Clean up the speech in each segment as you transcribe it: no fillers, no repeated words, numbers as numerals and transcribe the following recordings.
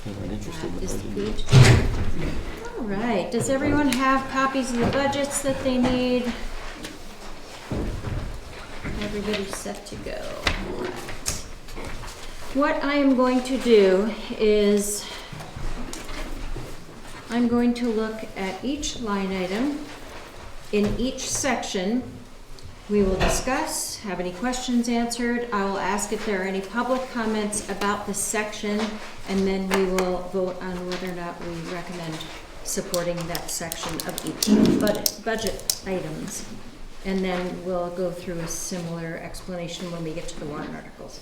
I'm not interested in the Is budget. good. All right, does everyone have copies of the budgets that they need? Everybody's set to go. What I am going to do is I'm going to look at each line item in each section. We will discuss, have any questions answered. I will ask if there are any public comments about the section, and then we will vote on whether or not we recommend supporting that section of each budget items. And then we'll go through a similar explanation when we get to the warrant articles.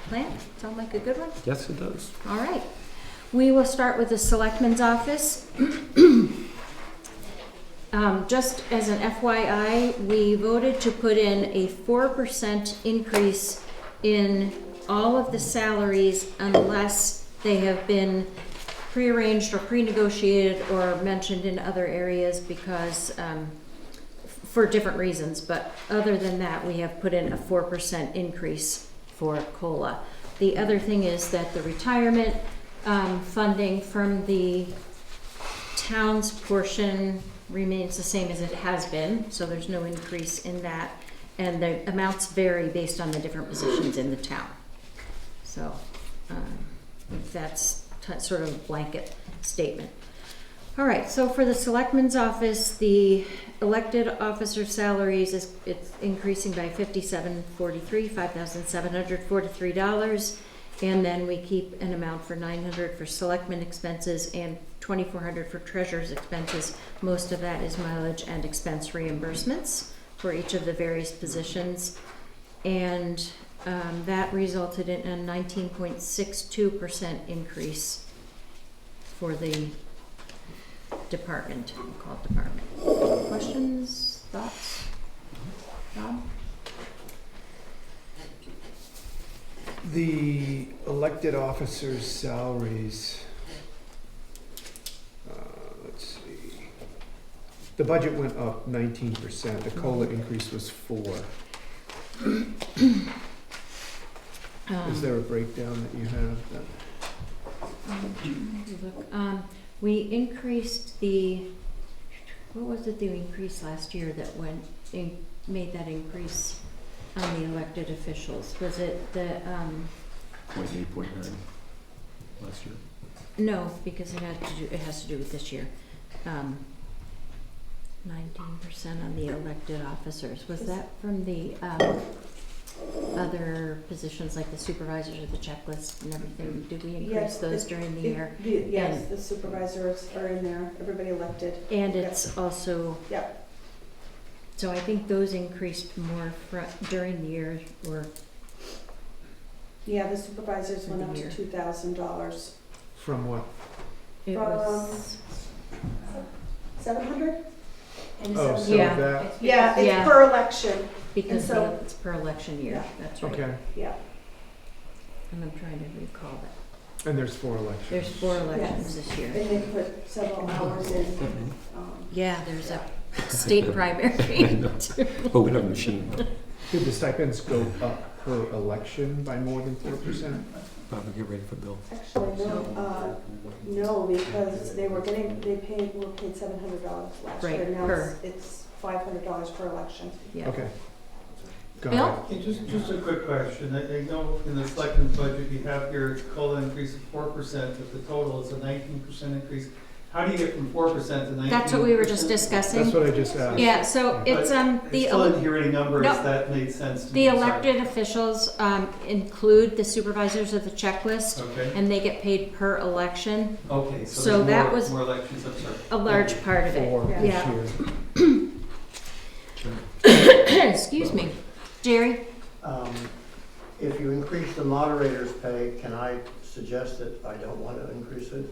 Plan? Sound like a good one? Yes, it does. All right. We will start with the Selectmen's office. Just as an FYI, we voted to put in a 4% increase in all of the salaries unless they have been prearranged or pre-negotiated or mentioned in other areas because for different reasons. But other than that, we have put in a 4% increase for COLA. The other thing is that the retirement funding from the town's portion remains the same as it has been, so there's no increase in that. And the amounts vary based on the different positions in the town. So that's sort of a blanket statement. All right, so for the Selectmen's office, the elected officer salaries it's increasing by $5,743, and then we keep an amount for $900 for selectmen expenses and $2,400 for treasurer's expenses. Most of that is mileage and expense reimbursements for each of the various positions, and that resulted in a 19.62% increase for the department. We'll call it department. Questions, thoughts? Bob? The elected officers' salaries, let's see. The budget went up 19%. The COLA increase was 4%. Is there a breakdown that you have? We increased what was it they increased last year that made that increase on the elected officials? Was it the, 0.8, last year. no, because it has to do with this year. 19% on the elected officers. Was that from the other positions like the supervisors or the checklist and everything? Did we increase those during the year? Yes, the supervisors are in there, everybody elected. And it's also. Yep. So I think those increased more during the year, or. Yeah, the supervisors went up to year. $2,000. From what? It was. 700? Oh, so Yeah. that, Yeah, it's Yeah. per election. Because so- it's per election year, Yeah. that's right. okay. Yeah. And I'm trying to recall that. And there's 4 elections. There's 4 elections Yes. this year. And they put several hours in. Yeah, there's a state primary. Oh, we have a machine. Did the stipends go up per election by more than 4%? Bob, get ready for Bill. Actually, no, because were paid $700 last Right, year. Now per. it's $500 per election. Yeah. Okay. Got Bill? it. Okay, just a quick question. I know in the selectmen's budget, you have your COLA increase of 4%, but the total is a 19% increase. How do you get from 4% to 19%? That's what we were just discussing. That's what I just asked. Yeah, so it's, I still didn't hear any numbers No. that made sense to me. the Sorry. elected officials include the supervisors of the checklist, Okay, and they get paid per election, okay, So so that there's was more elections, I'm sorry. a large part of it. 4 Yeah. this year. Excuse me. Jerry? If you increase the moderator's pay, can I suggest that I don't want to increase it?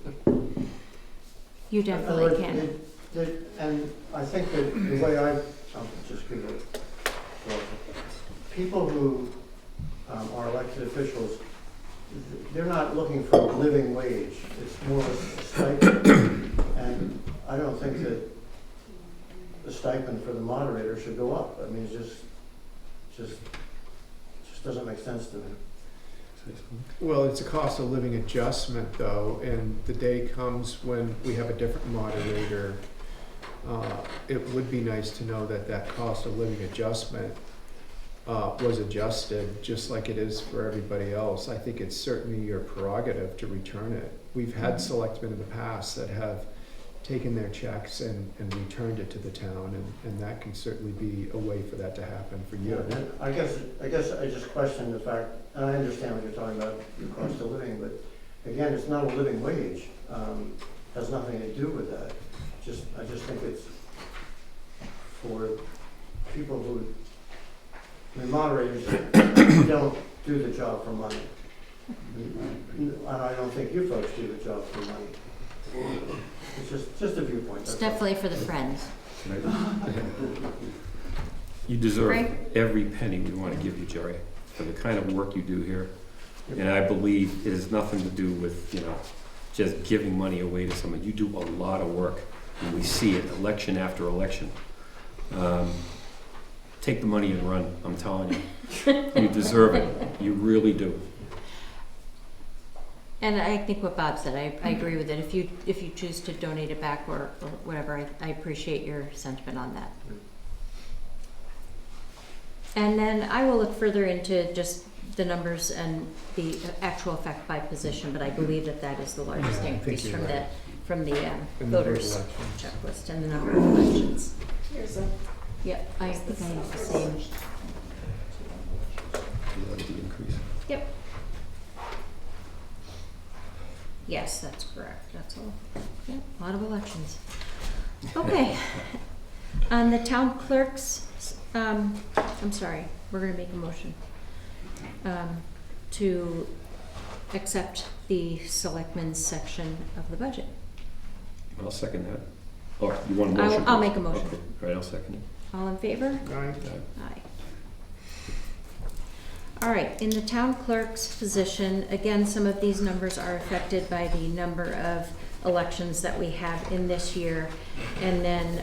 You definitely can. And I think that the way I'll just give it, people who are elected officials, they're not looking for a living wage. It's more of a stipend. And I don't think that the stipend for the moderator should go up. I mean, it just doesn't make sense to me. say something? Well, it's a cost of living adjustment though, and the day comes when we have a different moderator. It would be nice to know that that cost of living adjustment was adjusted just like it is for everybody else. I think it's certainly your prerogative to return it. We've had selectmen in the past that have taken their checks and returned it to the town, and that can certainly be a way for that to happen for you. Yeah, and I guess I just question the fact, and I understand what you're talking about, your cost of living, but again, it's not a living wage. Has nothing to do with that. I just think it's for people who, I mean, moderators don't do the job for money. And I don't think you folks do the job for money. It's just a viewpoint. It's that's all. definitely for the friends. Right? You deserve Right. every penny we want to give you, Jerry, for the kind of work you do here. And I believe it has nothing to do with, just giving money away to someone. You do a lot of work, and we see it election after election. Take the money and run, I'm telling you. You deserve it. You really do. And I think what Bob said, I agree with it. If you choose to donate it back or whatever, I appreciate your sentiment on that. And then I will look further into just the numbers and the actual effect by position, but I believe that is the largest Yeah, I think increase you're from right. the The number of voters elections. checklist and the number of elections. Here's a, Yep, I think I have the same. That was the increase. Yep. Yes, that's correct, that's all. Yep, a lot of elections. Okay. On the town clerks, I'm sorry, we're gonna make a motion to accept the selectmen's section of the budget. I'll second that. Oh, you want a motion? I'll make a motion. Okay. All right, I'll second it. All in favor? Right? Aye. All right, in the town clerk's position, again, some of these numbers are affected by the number of elections that we have in this year. And then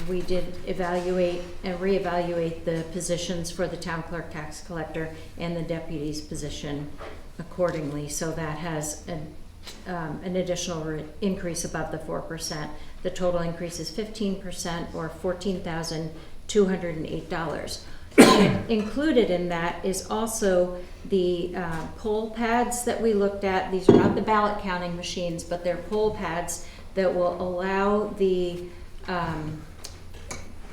we did evaluate and reevaluate the positions for the town clerk, tax collector, and the deputy's position accordingly. So that has an additional increase above the 4%. The total increase is 15%, or $14,208. Included in that is also the poll pads that we looked at. These are not the ballot counting machines, but they're poll pads that will allow the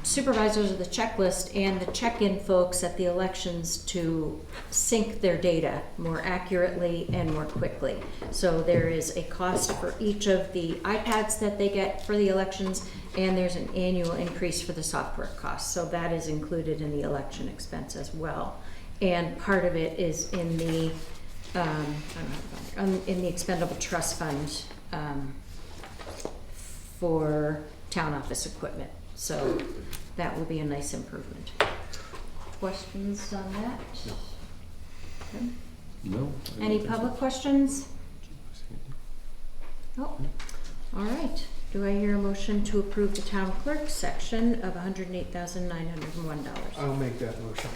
supervisors of the checklist and the check-in folks at the elections to sync their data more accurately and more quickly. So there is a cost for each of the iPads that they get for the elections, and there's an annual increase for the software costs. So that is included in the election expense as well. And part of it is in the expendable trust fund for town office equipment. So that will be a nice improvement. Questions on that? Okay. No? I Any don't think public so. questions? Oh, all right. Do I hear a motion to approve the town clerk section of $108,901? I'll make that motion.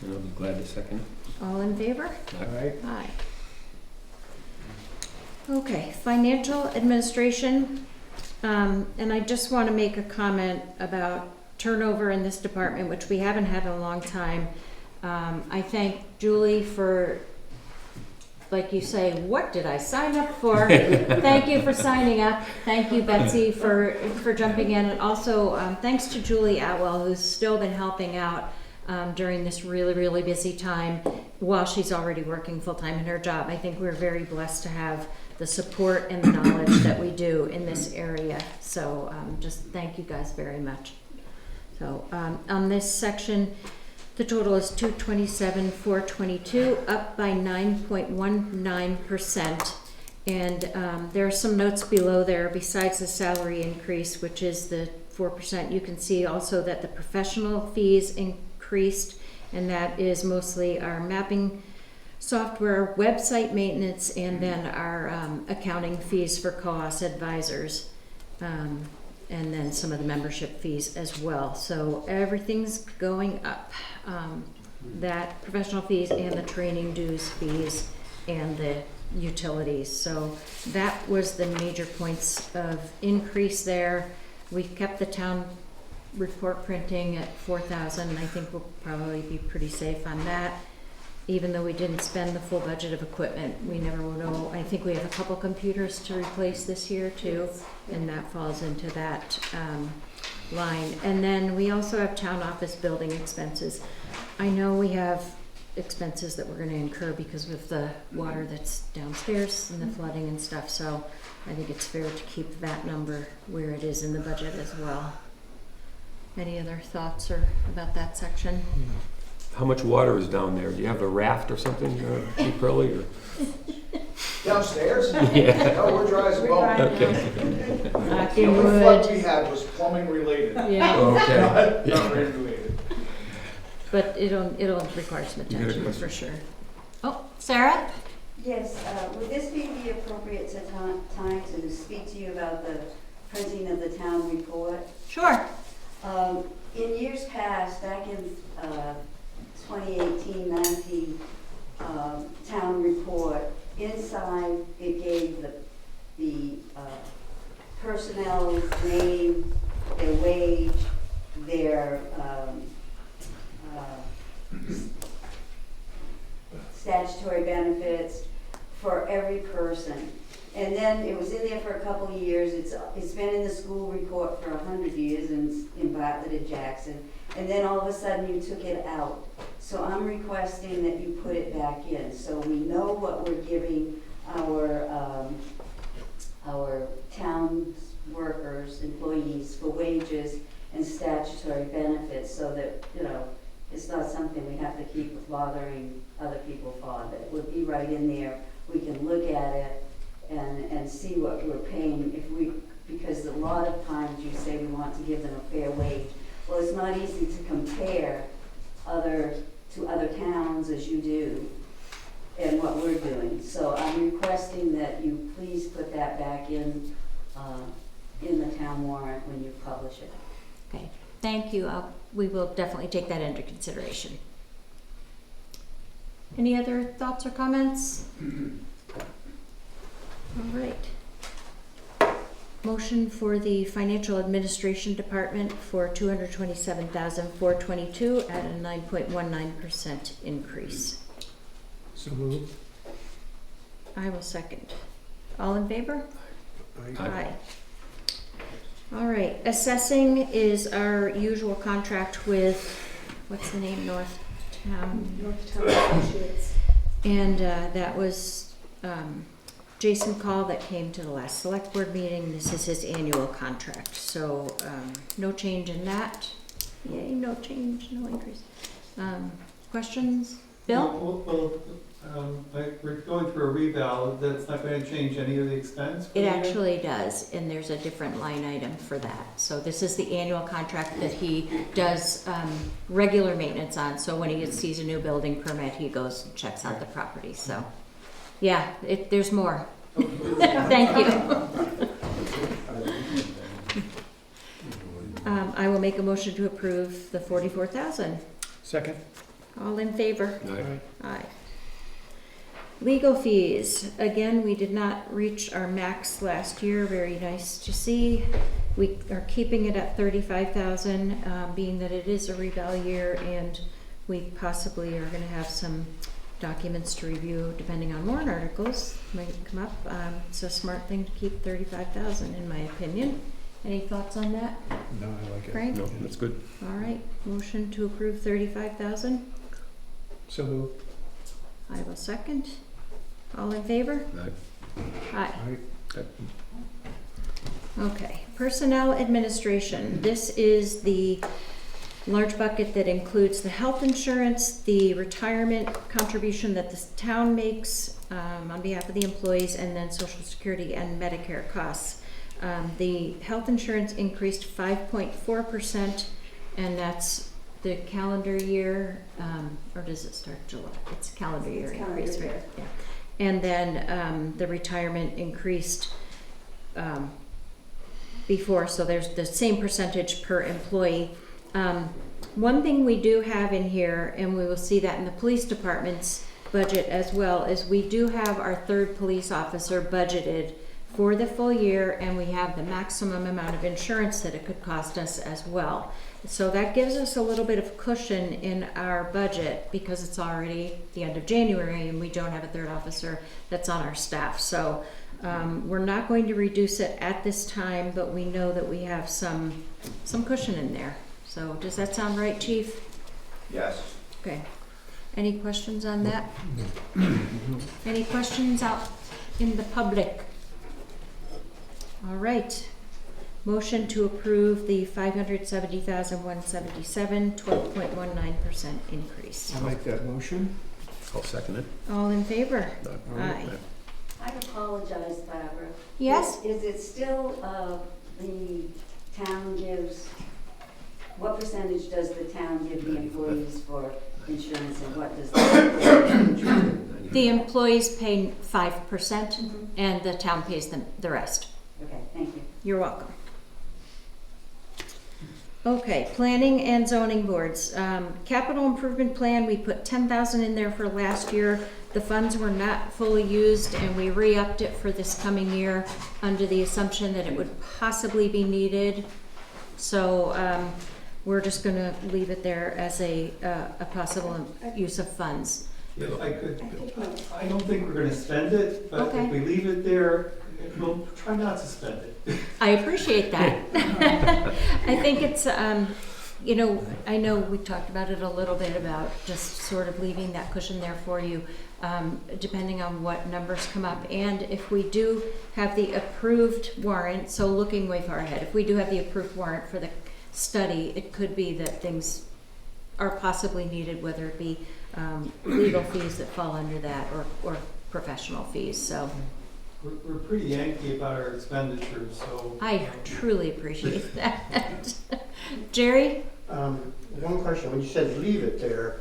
And I'll be glad to second it. All in favor? All right? Aye. Okay, financial administration. And I just want to make a comment about turnover in this department, which we haven't had in a long time. I thank Julie for, like you say, what did I sign up for? Thank you for signing up. Thank you, Betsy, for jumping in. And also, thanks to Julie Atwell, who's still been helping out during this really, really busy time while she's already working full-time in her job. I think we're very blessed to have the support and the knowledge that we do in this area. So just thank you guys very much. So on this section, the total is $227,422, up by 9.19%. And there are some notes below there besides the salary increase, which is the 4%. You can see also that the professional fees increased, and that is mostly our mapping software, website maintenance, and then our accounting fees for co-op advisors, and then some of the membership fees as well. So everything's going up. that professional fees and the training dues fees and the utilities. So that was the major points of increase there. We kept the town report printing at 4,000. I think we'll probably be pretty safe on that. Even though we didn't spend the full budget of equipment, we never will know. I think we have a couple computers to replace this year too, and that falls into that line. And then we also have town office building expenses. I know we have expenses that we're gonna incur because of the water that's downstairs and the flooding and stuff, so I think it's fair to keep that number where it is in the budget as well. Any other thoughts or about that section? How much water is down there? Do you have a raft or something, Chief Curley, or? Downstairs? Yeah. No, we're dry as a bone. Okay. Knock The on only flood we wood. had was plumbing related, Yeah, Okay. not rain related. but it'll require some You got a attention question? for sure. Oh, Sarah? Yes, would this be the appropriate time to speak to you about the printing of the town report? Sure. In years past, back in 2018-19 town report, inside it gave the personnel's name, their wage, their statutory benefits for every person. And then it was in there for a couple of years. It's been in the school report for 100 years in Bartlett and Jackson. And then all of a sudden you took it out. So I'm requesting that you put it back in so we know what we're giving our town workers, employees for wages and statutory benefits, so that, you know, it's not something we have to keep bothering other people for. That it would be right in there. We can look at it and see what we're paying because a lot of times you say we want to give them a fair wage. Well, it's not easy to compare to other towns as you do and what we're doing. So I'm requesting that you please put that back in the town warrant when you publish it. Okay, thank you. We will definitely take that into consideration. Any other thoughts or comments? All right. Motion for the Financial Administration Department for $227,422 at a 9.19% increase. So moved. I will second. All in favor? Aye. All right, assessing is our usual contract with, what's the name, Northtown Associates. and that was Jason Call that came to the last select board meeting. This is his annual contract, so no change in that. Yay, no change, no increase. Questions? Bill? We're going through a reval, that's not gonna change any of the expense? for the It year? actually does, and there's a different line item for that. So this is the annual contract that he does regular maintenance on. So when he sees a new building permit, he goes and checks out the property. So, yeah, there's more. Thank you. I will make a motion to approve the 44,000. Second. All in favor? Aye. Aye. Legal fees, again, we did not reach our max last year, very nice to see. We are keeping it at 35,000, being that it is a reval year and we possibly are gonna have some documents to review depending on warrant articles, might come up. It's a smart thing to keep 35,000 in my opinion. Any thoughts on that, No, I like it. Frank? No, that's good. All right, motion to approve 35,000. So moved. I will second. All in favor? Aye. Aye. Aye. Okay, personnel administration. This is the large bucket that includes the health insurance, the retirement contribution that the town makes on behalf of the employees, and then Social Security and Medicare costs. The health insurance increased 5.4%, and that's the calendar year, or does it start July? It's calendar year It's calendar increase, year. right? Yeah. And then the retirement increased before, so there's the same percentage per employee. One thing we do have in here, and we will see that in the police department's budget as well, is we do have our third police officer budgeted for the full year, and we have the maximum amount of insurance that it could cost us as well. So that gives us a little bit of cushion in our budget because it's already the end of January and we don't have a third officer that's on our staff. So we're not going to reduce it at this time, but we know that we have some cushion in there. So does that sound right, Chief? Yes. Okay. Any questions on that? Any questions out in the public? All right. Motion to approve the $570,177, 12.19% increase. I'll make that motion. I'll second it. All in favor? Aye. I apologize, Barbara. Yes? Is it still, the town gives, what percentage does the town give the employees for insurance and what does the? The employees pay 5% and the town pays them the rest. Okay, thank you. You're welcome. Okay, planning and zoning boards. Capital improvement plan, we put 10,000 in there for last year. The funds were not fully used and we re-upped it for this coming year under the assumption that it would possibly be needed. So we're just gonna leave it there as a possible use of funds. If I could, I don't think we're gonna spend it, but Okay. if we leave it there, we'll try not to spend it. I appreciate that. I think it's, you know, I know we talked about it a little bit about just sort of leaving that cushion there for you, depending on what numbers come up. And if we do have the approved warrant, so looking way far ahead, if we do have the approved warrant for the study, it could be that things are possibly needed, whether it be legal fees that fall under that or professional fees. So We're pretty Yankee about our expenditures, so. I truly appreciate that. Jerry? One question, when you said leave it there,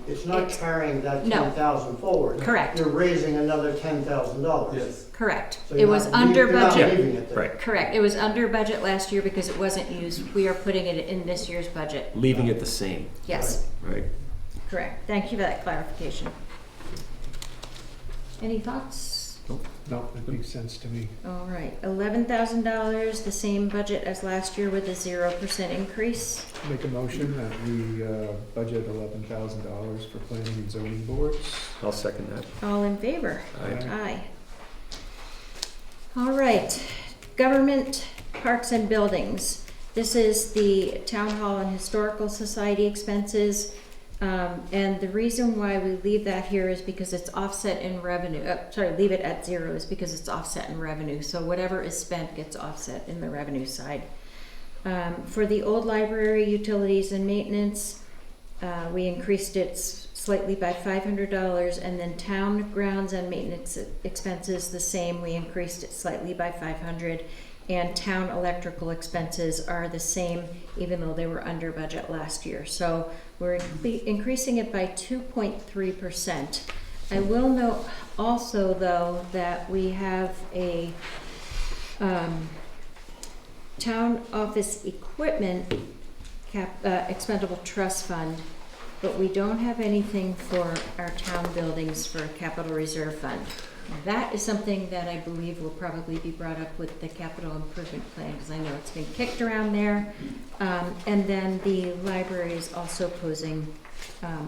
it's not It's- carrying that no. 10,000 forward. Correct. You're raising another $10,000. Yes. Correct. So It you're was not under you're not budget. leaving it there. Right. Correct. It was under budget last year because it wasn't used. We are putting it in this year's budget. Leaving it the same, Yes, right? correct. Thank you for that clarification. Any thoughts? No, that makes sense to me. All right, $11,000, the same budget as last year with a 0% increase. Make a motion that we budget $11,000 for planning and zoning boards. I'll second that. All in favor? Aye. Aye. All right, government, parks and buildings. This is the Town Hall and Historical Society expenses. And the reason why we leave that here is because it's offset in revenue. Leave it at 0 is because it's offset in revenue. So whatever is spent gets offset in the revenue side. For the old library utilities and maintenance, we increased it slightly by $500, and then town grounds and maintenance expenses the same. We increased it slightly by $500, and town electrical expenses are the same, even though they were under budget last year. So we're increasing it by 2.3%. I will note also, though, that we have a town office equipment expendable trust fund, but we don't have anything for our town buildings for a capital reserve fund. That is something that I believe will probably be brought up with the capital improvement plan, because I know it's been kicked around there. And then the library is also posing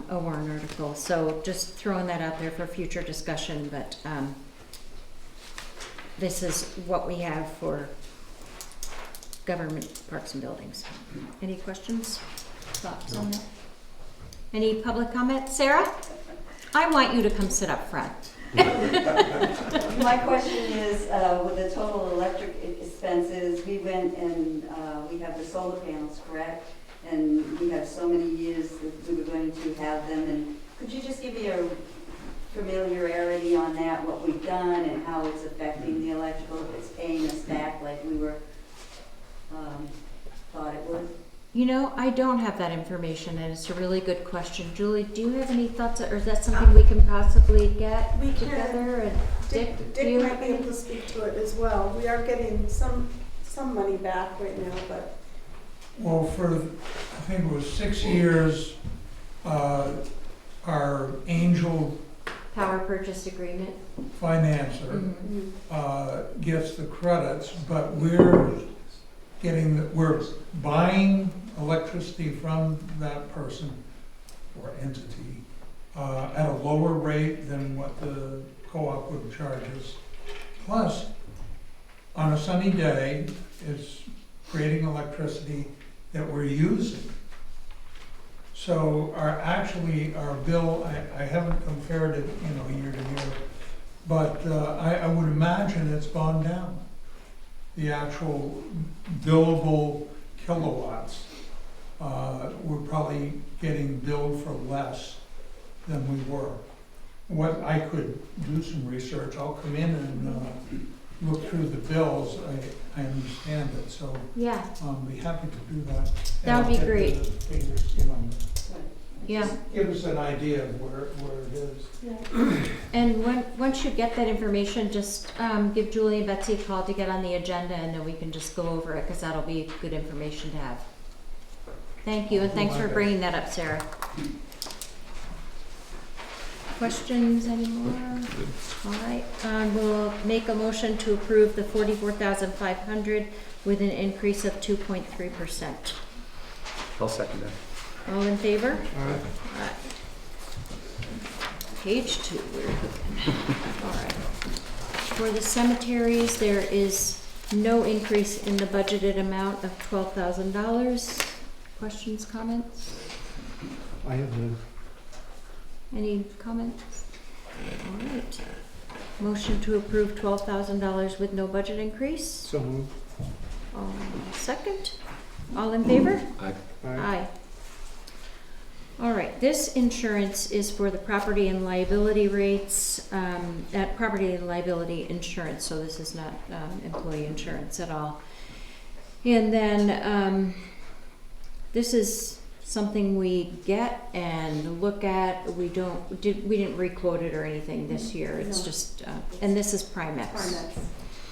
a warrant article. So just throwing that out there for future discussion, but this is what we have for government parks and buildings. Any questions, thoughts on that? Any public comment? Sarah? I want you to come sit up front. My question is, with the total electric expenses, we went and we have the solar panels, correct? And we have so many years that we were going to have them. And could you just give me a familiarity on that, what we've done and how it's affecting the electrical, if it's paying us back like we were thought it would? You know, I don't have that information, and it's a really good question. Julie, do you have any thoughts, or is that something we can possibly get We can. together? And Dick, do Dick you might have be any? able to speak to it as well. We are getting some money back right now, but Well, for think it was 6 years, our angel Power purchase agreement. financer Mhm. gets the credits, but we're buying electricity from that person or entity at a lower rate than what the co-op would charge us. Plus, on a sunny day, it's creating electricity that we're using. So our bill, I haven't compared it, year to year, but I would imagine it's gone down. The actual billable kilowatts, we're probably getting billed for less than we were. What I could do some research, I'll come in and look through the bills, I understand it, so Yeah, I'll be happy to do that. That would be And I'll get great. the figures, yeah. give us an idea of where it is. Yeah. And once you get that information, just give Julie and Betsy a call to get on the agenda, and then we can just go over it, because that'll be good information to have. Thank you, and thanks for bringing that up, Sarah. Questions anymore? All right, we'll make a motion to approve the 44,500 with an increase of 2.3%. I'll second that. All in favor? All right. Alright. Page 2, we're looking. Alright. For the cemeteries, there is no increase in the budgeted amount of $12,000. Questions, comments? I have none. Any comments? Alright. Motion to approve $12,000 with no budget increase. So moved. Second. All in favor? Aye. Aye. All right, this insurance is for the property and liability rates, property and liability insurance, so this is not employee insurance at all. And then this is something we get and look at. We didn't requote it or anything this year. It's No. just, and this is Primex. Primex.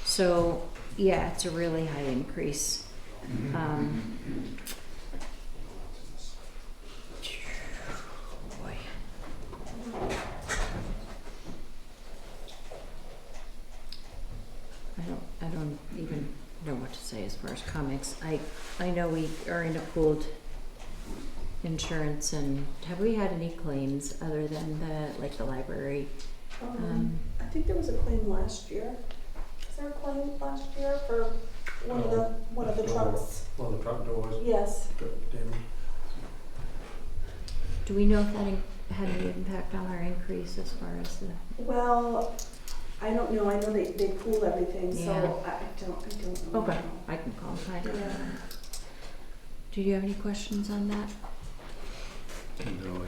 So, yeah, it's a really high increase. Boy. I don't even know what to say as far as comics. I know we are in a pooled insurance, and have we had any claims other than the library? I think there was a claim last year. Was there a claim last year for one of the trucks? One of the truck doors. Yes. Do we know if that had any impact on our increase as far as the? Well, I don't know. I know they pool everything, Yeah. so I don't know. Okay, I can call them. Yeah. Do you have any questions on that? No.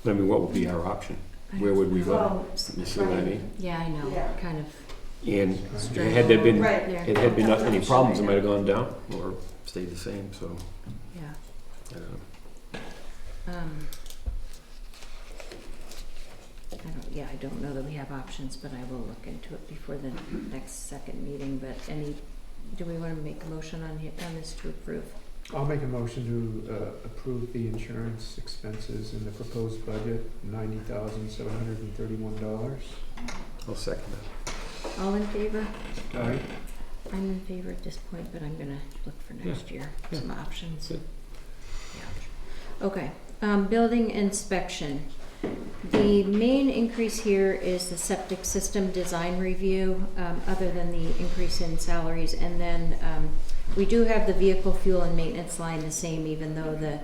I mean, what would be our option? Where would we go? Well, You see what I mean? Yeah, I know, Yeah. kind of. And had there been, Right. it had been not any problems, it might have gone down or stayed the same, so, Yeah. I don't know. I don't know that we have options, but I will look into it before the next second meeting, but do we want to make a motion on this to approve? I'll make a motion to approve the insurance expenses in the proposed budget, $90,731. I'll second that. All in favor? Aye. I'm in favor at this point, but I'm gonna look for next year, some options. Good. Yeah. Okay, building inspection. The main increase here is the septic system design review, other than the increase in salaries. And then we do have the vehicle fuel and maintenance line the same, even though the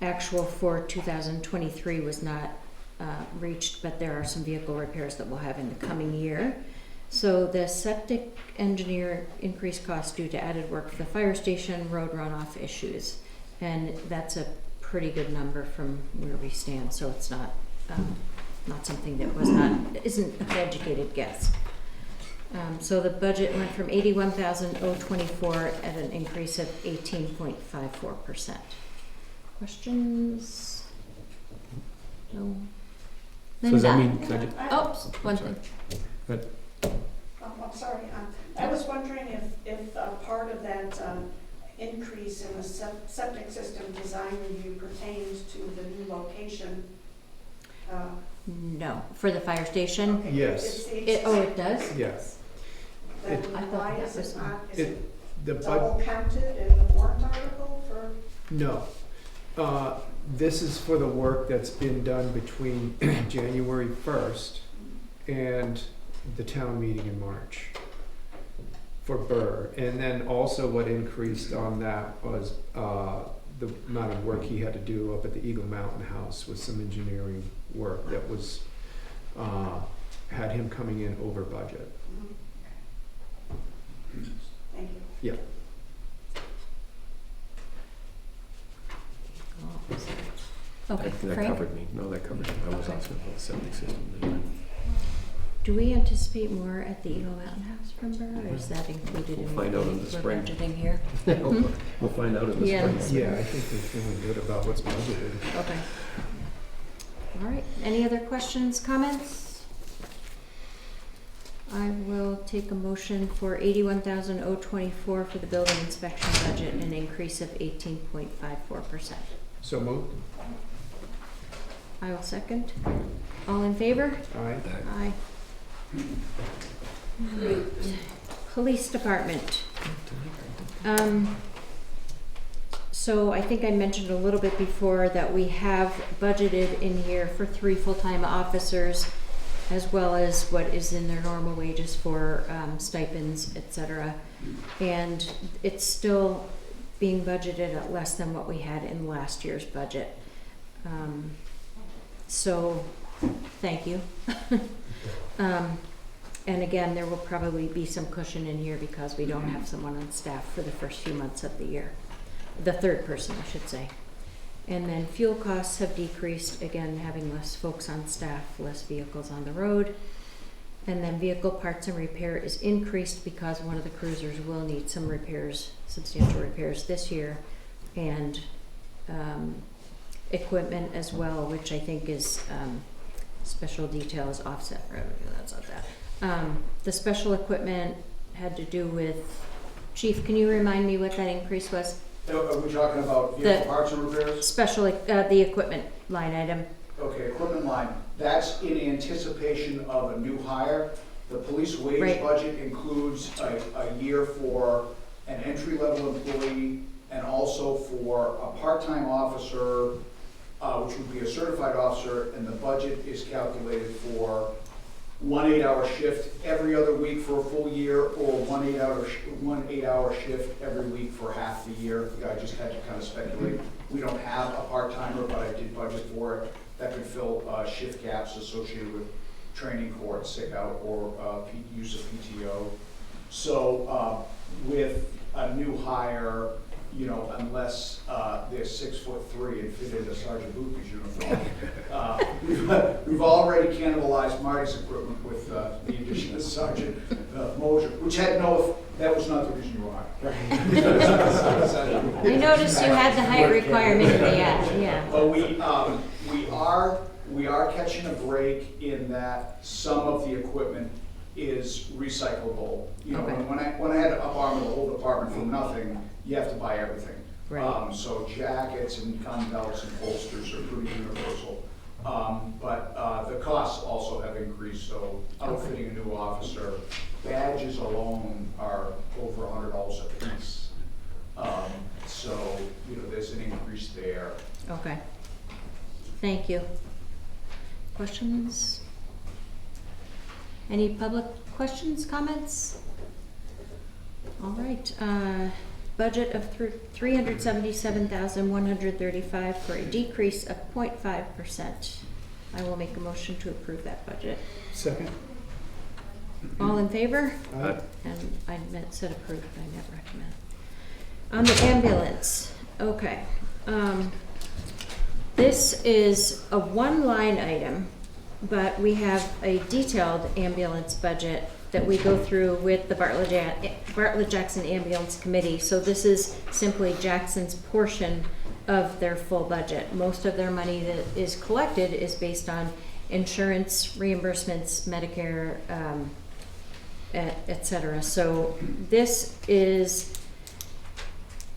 actual for 2023 was not reached, but there are some vehicle repairs that we'll have in the coming year. So the septic engineer increased costs due to added work for the fire station, road runoff issues. And that's a pretty good number from where we stand, so it's not something that isn't an educated guess. So the budget went from 81,024 at an increase of 18.54%. Questions? No? So does that Linda? mean, can I ju- Oh, one thing. I'm sorry, I was wondering if part of that increase in the septic system design review pertains to the new location. No, for the fire station? Okay, Yes. it's the- It does? Yes. Then it- I thought why that is was- it not, is It, it the bud, double counted in the warrant article for? no. This is for the work that's been done between January 1st and the town meeting in March for Burr. And then also what increased on that was the amount of work he had to do up at the Eagle Mountain House with some engineering work that was, had him coming in over budget. Thank you. Okay, that Frank? covered me. No, that covered me. I was Okay. asking about the septic system. Do we anticipate more at the Eagle Mountain House from Burr, or is that included in We'll what find out in the we're spring. budgeting here? We'll find out in the Yeah. spring. Yeah, I think we're feeling good about what's budgeted. Okay. All right, any other questions, comments? I will take a motion for 81,024 for the building inspection budget, an increase of 18.54%. So moved? I will second. All in favor? All right. Aye. Right. Police department. So I think I mentioned a little bit before that we have budgeted in here for 3 full-time officers, as well as what is in their normal wages for stipends, et cetera. And it's still being budgeted at less than what we had in last year's budget. So, thank you. And again, there will probably be some cushion in here because we don't have someone on staff for the first few months of the year. The third person, I should say. And then fuel costs have decreased, again, having less folks on staff, less vehicles on the road. And then vehicle parts and repair is increased because one of the cruisers will need some repairs, substantial repairs this year. And equipment as well, which I think is special details offset revenue, that's not that. The special equipment had to do with, Chief, can you remind me what that increase was? Are we talking about vehicle parts and repairs? Special, the equipment line item. Okay, equipment line, that's in anticipation of a new hire. The police wage Right. budget includes a year for an entry-level employee and also for a part-time officer, which would be a certified officer, and the budget is calculated for 1 8-hour shift every other week for a full year, or 1 8-hour shift every week for half the year. I just had to kind of speculate. We don't have a part-timer, but I did budget for it. That could fill shift gaps associated with training court, sick out, or use of PTO. So with a new hire, you know, unless they're 6'3" and fit in a Sergeant Boothby's uniform. We've already cannibalized Marty's equipment with the addition of Sergeant Mosier, which had that was not the reason you were hired. I noticed you had the height requirement in the ad, yeah. But we are catching a break in that some of the equipment is recyclable. You know, Okay. when I had to up-armor the whole department for nothing, you have to buy everything. Right. So jackets and gun belts and holsters are pretty universal. But the costs also have increased, so outfitting a new officer, badges alone are over $100 a piece. So, you know, there's an increase there. Okay. Thank you. Questions? Any public questions, comments? All right, budget of $377,135 for a decrease of 0.5%. I will make a motion to approve that budget. Second? All in favor? Aye. And I said approved, I meant recommend. On the ambulance, okay. This is a one-line item, but we have a detailed ambulance budget that we go through with the Bartlett Jackson Ambulance Committee. So this is simply Jackson's portion of their full budget. Most of their money that is collected is based on insurance reimbursements, Medicare, et cetera. So this is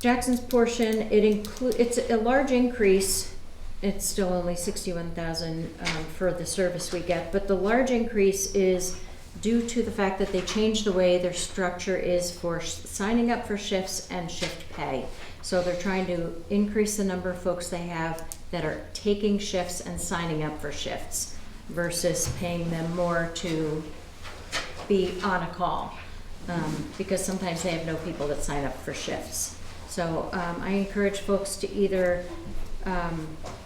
Jackson's portion. It's a large increase. It's still only 61,000 for the service we get, but the large increase is due to the fact that they changed the way their structure is for signing up for shifts and shift pay. So they're trying to increase the number of folks they have that are taking shifts and signing up for shifts versus paying them more to be on a call, because sometimes they have no people that sign up for shifts. So I encourage folks to either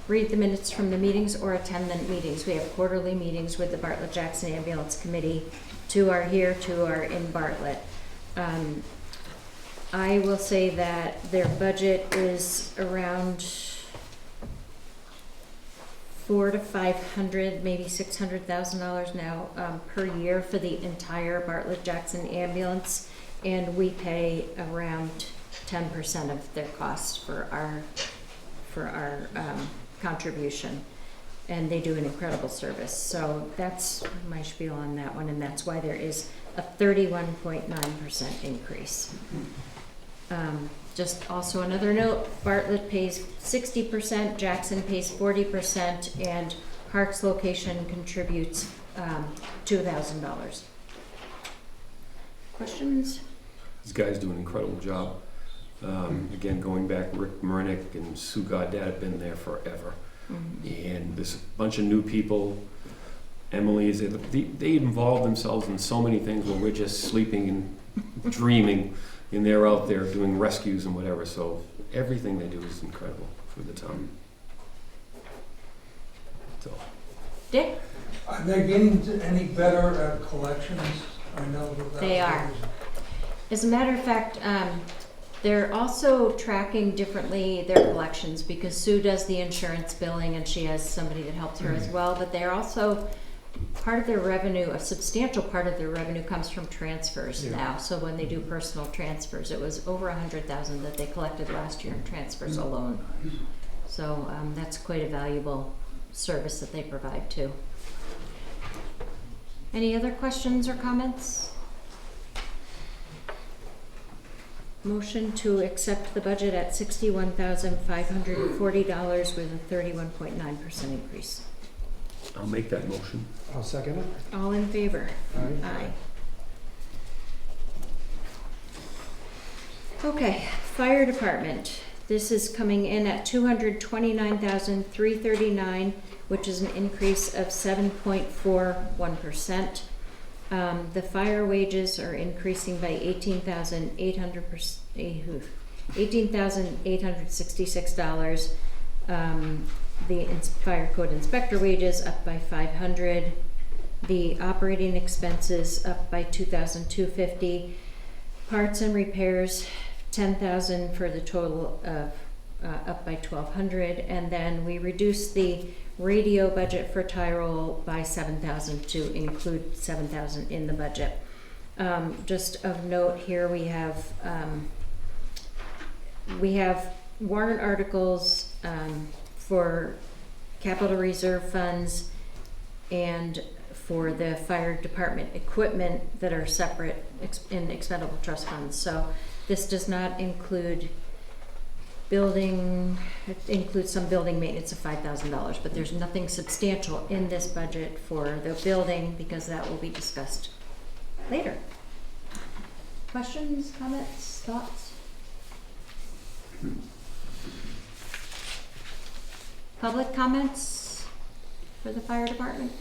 read the minutes from the meetings or attend the meetings. We have quarterly meetings with the Bartlett-Jackson Ambulance Committee. 2 are here, 2 are in Bartlett. I will say that their budget is around $400,000 to $500,000, maybe $600,000 now per year for the entire Bartlett-Jackson ambulance, and we pay around 10% of their costs for our contribution, and they do an incredible service. So that's my spiel on that one, and that's why there is a 31.9% increase. Just also another note, Bartlett pays 60%, Jackson pays 40%, and Hart's location contributes $2,000. Questions? These guys do an incredible job. Again, going back, Rick Murnick and Sue Goddard have been there forever. And there's a bunch of new people. Emily, they involve themselves in so many things where we're just sleeping and dreaming, and they're out there doing rescues and whatever. So everything they do is incredible for the town. So. Dick? Are they getting any better at collections? I know that. They are. As a matter of fact, they're also tracking differently their collections because Sue does the insurance billing and she has somebody that helps her as well, but they're also, part of their revenue, a substantial part of their revenue comes from transfers now. So when they do personal transfers, it was over 100,000 that they collected last year in transfers alone. So that's quite a valuable service that they provide too. Any other questions or comments? Motion to accept the budget at $61,540 with a 31.9% increase. I'll make that motion. I'll second it. All in favor? Aye. Aye. Okay, fire department. This is coming in at $229,339, which is an increase of 7.41%. The fire wages are increasing by $18,866. The fire code inspector wages up by $500. The operating expenses up by $2,250. Parts and repairs, $10,000 for the total of up by $1,200. And then we reduced the radio budget for Tyrol by $7,000 to include $7,000 in the budget. Just of note here, we have warrant articles for capital reserve funds and for the fire department equipment that are separate in expendable trust funds. So this does not include building, it includes some building maintenance of $5,000, but there's nothing substantial in this budget for the building because that will be discussed later. Questions, comments, thoughts? Public comments for the fire department?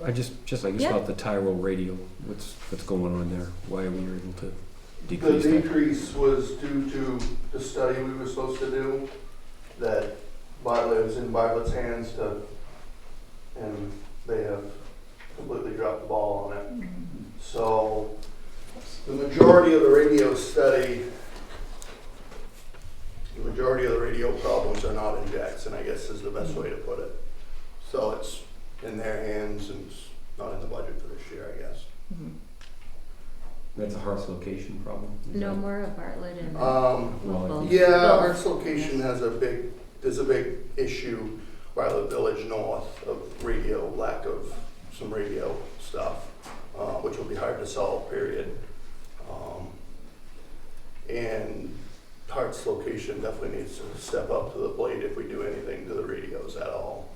I just about the Tyrol radio. What's going on there? Why are we able to decrease The that? decrease was due to the study we were supposed to do, that Bartlett was in Bartlett's hands and they have completely dropped the ball on it. So the majority of the radio study, the majority of the radio problems are not in Jackson, I guess is the best way to put it. So it's in their hands and it's not in the budget for this year, I guess. That's a Hearst location problem. No more of Bartlett and Yeah, Arts location has a big issue Violet Village north of radio, lack of some radio stuff, which will be hard to solve, period. And Hart's location definitely needs to step up to the plate if we do anything to the radios at all.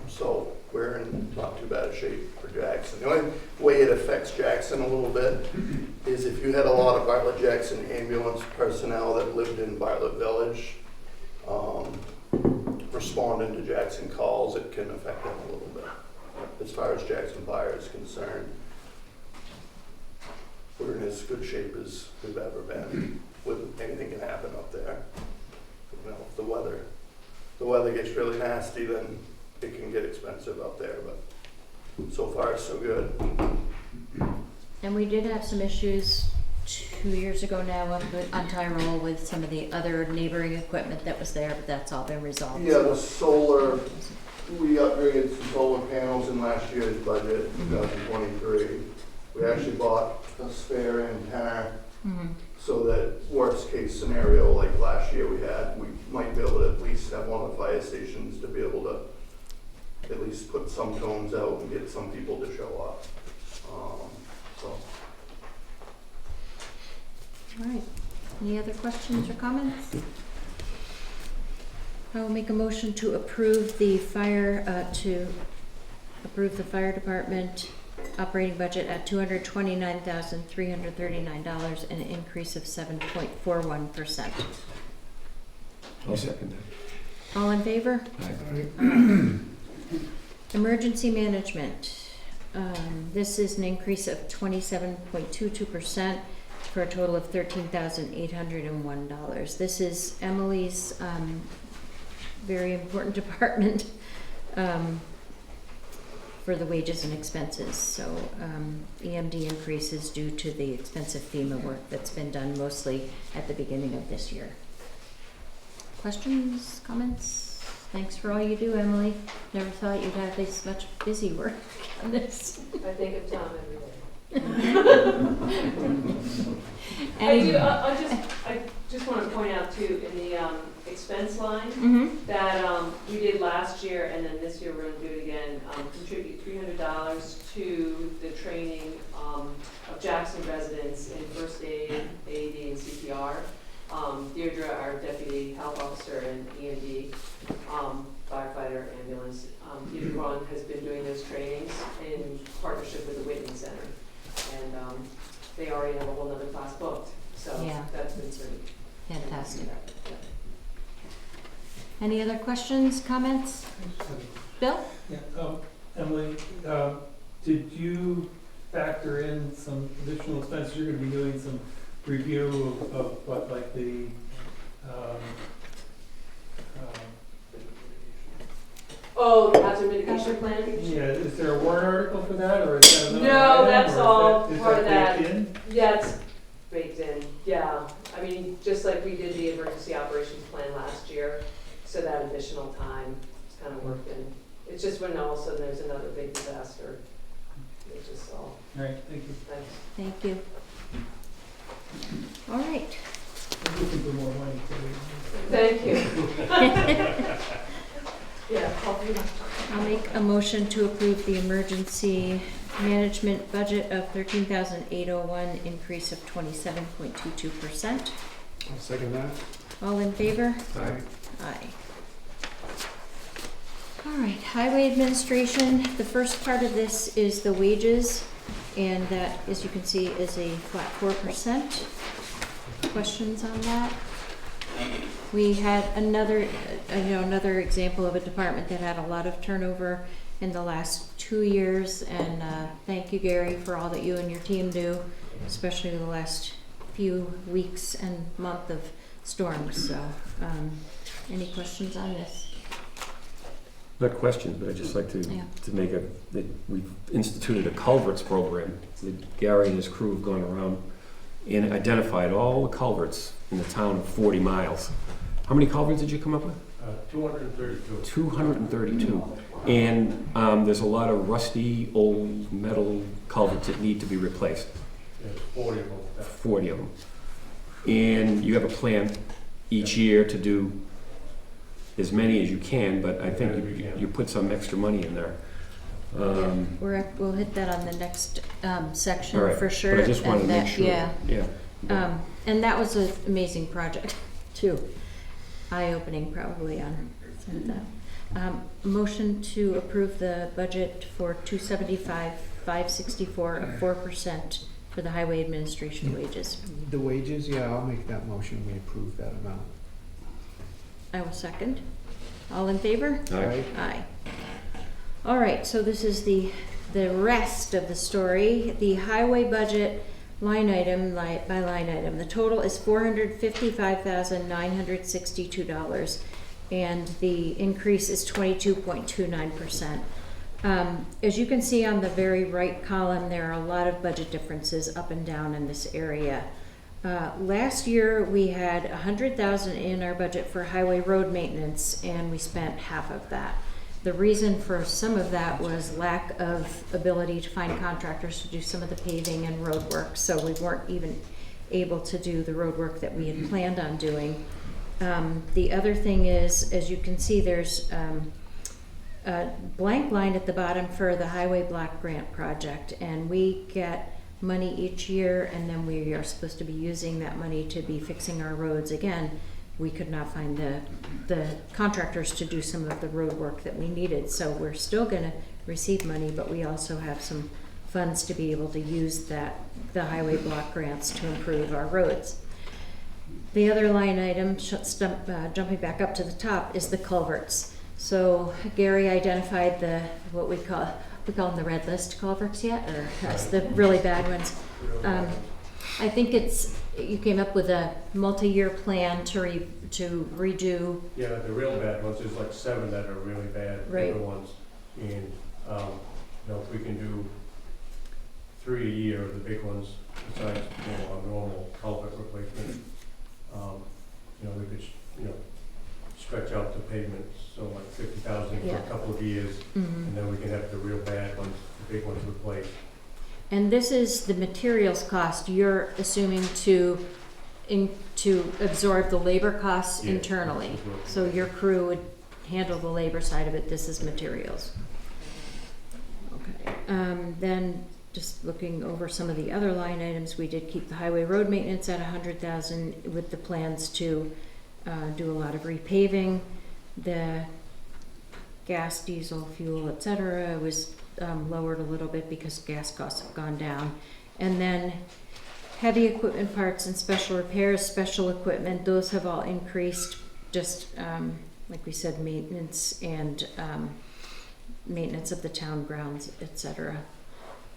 So we're in not too bad a shape for Jackson. The only way it affects Jackson a little bit is if you had a lot of Bartlett Jackson ambulance personnel that lived in Bartlett Village, responding to Jackson calls, it can affect them a little bit. As far as Jackson Fire is concerned, we're in as good shape as we've ever been. With anything can happen up there. You know, if the weather gets really nasty, then it can get expensive up there, but so far so good. And we did have some issues 2 years ago now on Tyrol with some of the other neighboring equipment that was there, but that's all been resolved. Yeah, the solar, we upgraded some solar panels in last year's budget, 2023. We actually bought a spare antenna so that worst case scenario like last year we might be able to at least have one of the fire stations to be able to at least put some tones out and get some people to show up. So. All right. Any other questions or comments? I will make a motion to approve the fire department operating budget at $229,339, an increase of 7.41%. I'll second that. All in favor? Aye. Emergency management. This is an increase of 27.22% for a total of $13,801. This is Emily's very important department for the wages and expenses. So EMD increases due to the expensive FEMA work that's been done mostly at the beginning of this year. Questions, comments? Thanks for all you do, Emily. Never thought you'd have this much busy work on this. I think of Tom every day. I just want to point out too, in the expense line that we did last year and then this year we're going to do it again, contribute $300 to the training of Jackson residents in first aid, AED, and CPR. Deirdre, our deputy health officer and EMD, firefighter, ambulance, Deirdre Ron has been doing those trainings in partnership with the Whitney Center. And they already have a whole other class booked. So Yeah. that's been pretty Fantastic. Yeah. Any other questions, comments? Bill? Yeah, Emily, did you factor in some additional expenses? You're gonna be doing some review of what, like the, Oh, the hazard mitigation plan? yeah, is there a warrant article for that, or is that another No, item, that's or all is part of that. baked in? Yeah, it's baked in, yeah. I mean, just like we did the emergency operations plan last year, so that additional time is kind of worked in. It's just when all of a sudden there's another big disaster. It's just all, All right, thank you. thanks. Thank you. All right. I'm looking for more money for Thank you. Yeah, I'll do that. I'll make a motion to approve the emergency management budget of $13,801, increase of 27.22%. I'll second that. All in favor? Aye. Aye. All right, highway administration, the first part of this is the wages, and that, as you can see, is a flat 4%. Questions on that? We had another example of a department that had a lot of turnover in the last 2 years, and thank you, Gary, for all that you and your team do, especially the last few weeks and month of storms. So, any questions on this? Not questions, but I'd just like to make that we've instituted a culverts program. That Gary and his crew have gone around and identified all the culverts in the town of 40 miles. How many culverts did you come up with? 232. 232. And there's a lot of rusty, old metal culverts that need to be replaced. There's 40 of them. 40 of them. And you have a plan each year to do as many as you can, but I think Yeah, we can. you put some extra money in there. We'll hit that on the next section All right, for sure. But I just wanted to and make that- sure. Yeah. And that was an amazing project, too. Eye-opening probably on some of that. Motion to approve the budget for 275,564 of 4% for the highway administration wages. The wages, yeah, I'll make that motion, we approve that amount. I will second. All in favor? Aye. Aye. All right, so this is the rest of the story. The highway budget line item, by line item, the total is $455,962, and the increase is 22.29%. As you can see on the very right column, there are a lot of budget differences up and down in this area. Last year, we had $100,000 in our budget for highway road maintenance, and we spent half of that. The reason for some of that was lack of ability to find contractors to do some of the paving and road work, so we weren't even able to do the road work that we had planned on doing. The other thing is, as you can see, there's a blank line at the bottom for the highway block grant project, and we get money each year, and then we are supposed to be using that money to be fixing our roads again. We could not find the contractors to do some of the road work that we needed, so we're still gonna receive money, but we also have some funds to be able to use the highway block grants to improve our roads. The other line item, jumping back up to the top, is the culverts. So Gary identified what we call them the red list culverts yet, or that's the really bad ones. I think you came up with a multi-year plan to redo. Yeah, the real bad ones, there's like 7 that are really bad, Right. bigger ones. And, if we can do 3 a year of the big ones, besides, our normal culvert replacement, we could, stretch out the pavement, so like 50,000 for Yeah. a couple of years, Mhm. and then we can have the real bad ones, the big ones replaced. And this is the materials cost. You're assuming to absorb the labor costs Yeah. internally. So your crew would handle the labor side of it. This is materials. Okay. Then just looking over some of the other line items, we did keep the highway road maintenance at 100,000 with the plans to do a lot of repaving. The gas, diesel, fuel, etc. was lowered a little bit because gas costs have gone down. And then heavy equipment parts and special repairs, special equipment, those have all increased, just like we said, maintenance and maintenance of the town grounds, etc.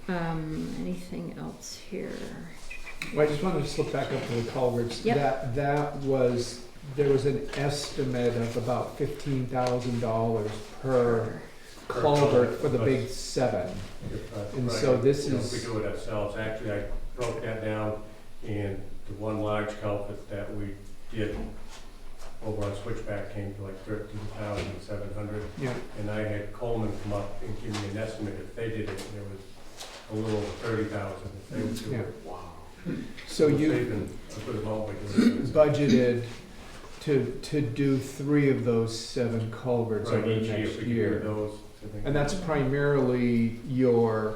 Anything else here? Well, I just wanted to slip back up to the culverts. Yep. There was an estimate of about $15,000 per culvert for the big 7. And so this If we is, do it ourselves, actually, I broke that down, and the one large culvert that we did over on Switchback came to like 13,700. yeah, And I had Coleman come up and give me an estimate, if they did it, it was a little over 30,000 if they would do Yeah. it. Wow. so We're you saving a good amount by doing this. budgeted to do 3 of those 7 culverts Right, over the each year, next if we do year. those, I think. And that's primarily your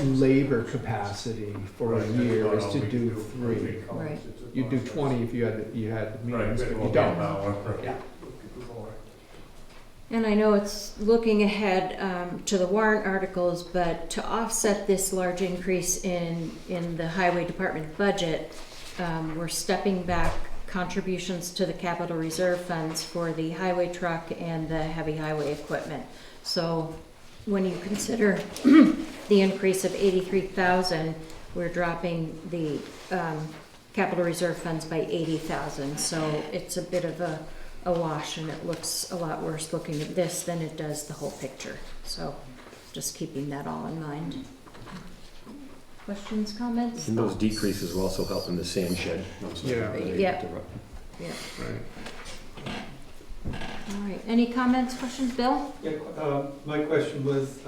labor capacity for a Right, that's year about is all to we can do for 3. big culverts. Right. It's You do about- 20 if you had the Right, means, bit but more you don't. manpower, right. Yeah. And I know it's looking ahead to the warrant articles, but to offset this large increase in the highway department budget, we're stepping back contributions to the capital reserve funds for the highway truck and the heavy highway equipment. So when you consider the increase of 83,000, we're dropping the capital reserve funds by 80,000. So it's a bit of a wash, and it looks a lot worse looking at this than it does the whole picture. So just keeping that all in mind. Questions, comments? And those thoughts? decreases will also help in the sand shed. I'm sorry. Yeah. Yeah. Right. All right, any comments, questions, Bill? Yeah, my question was,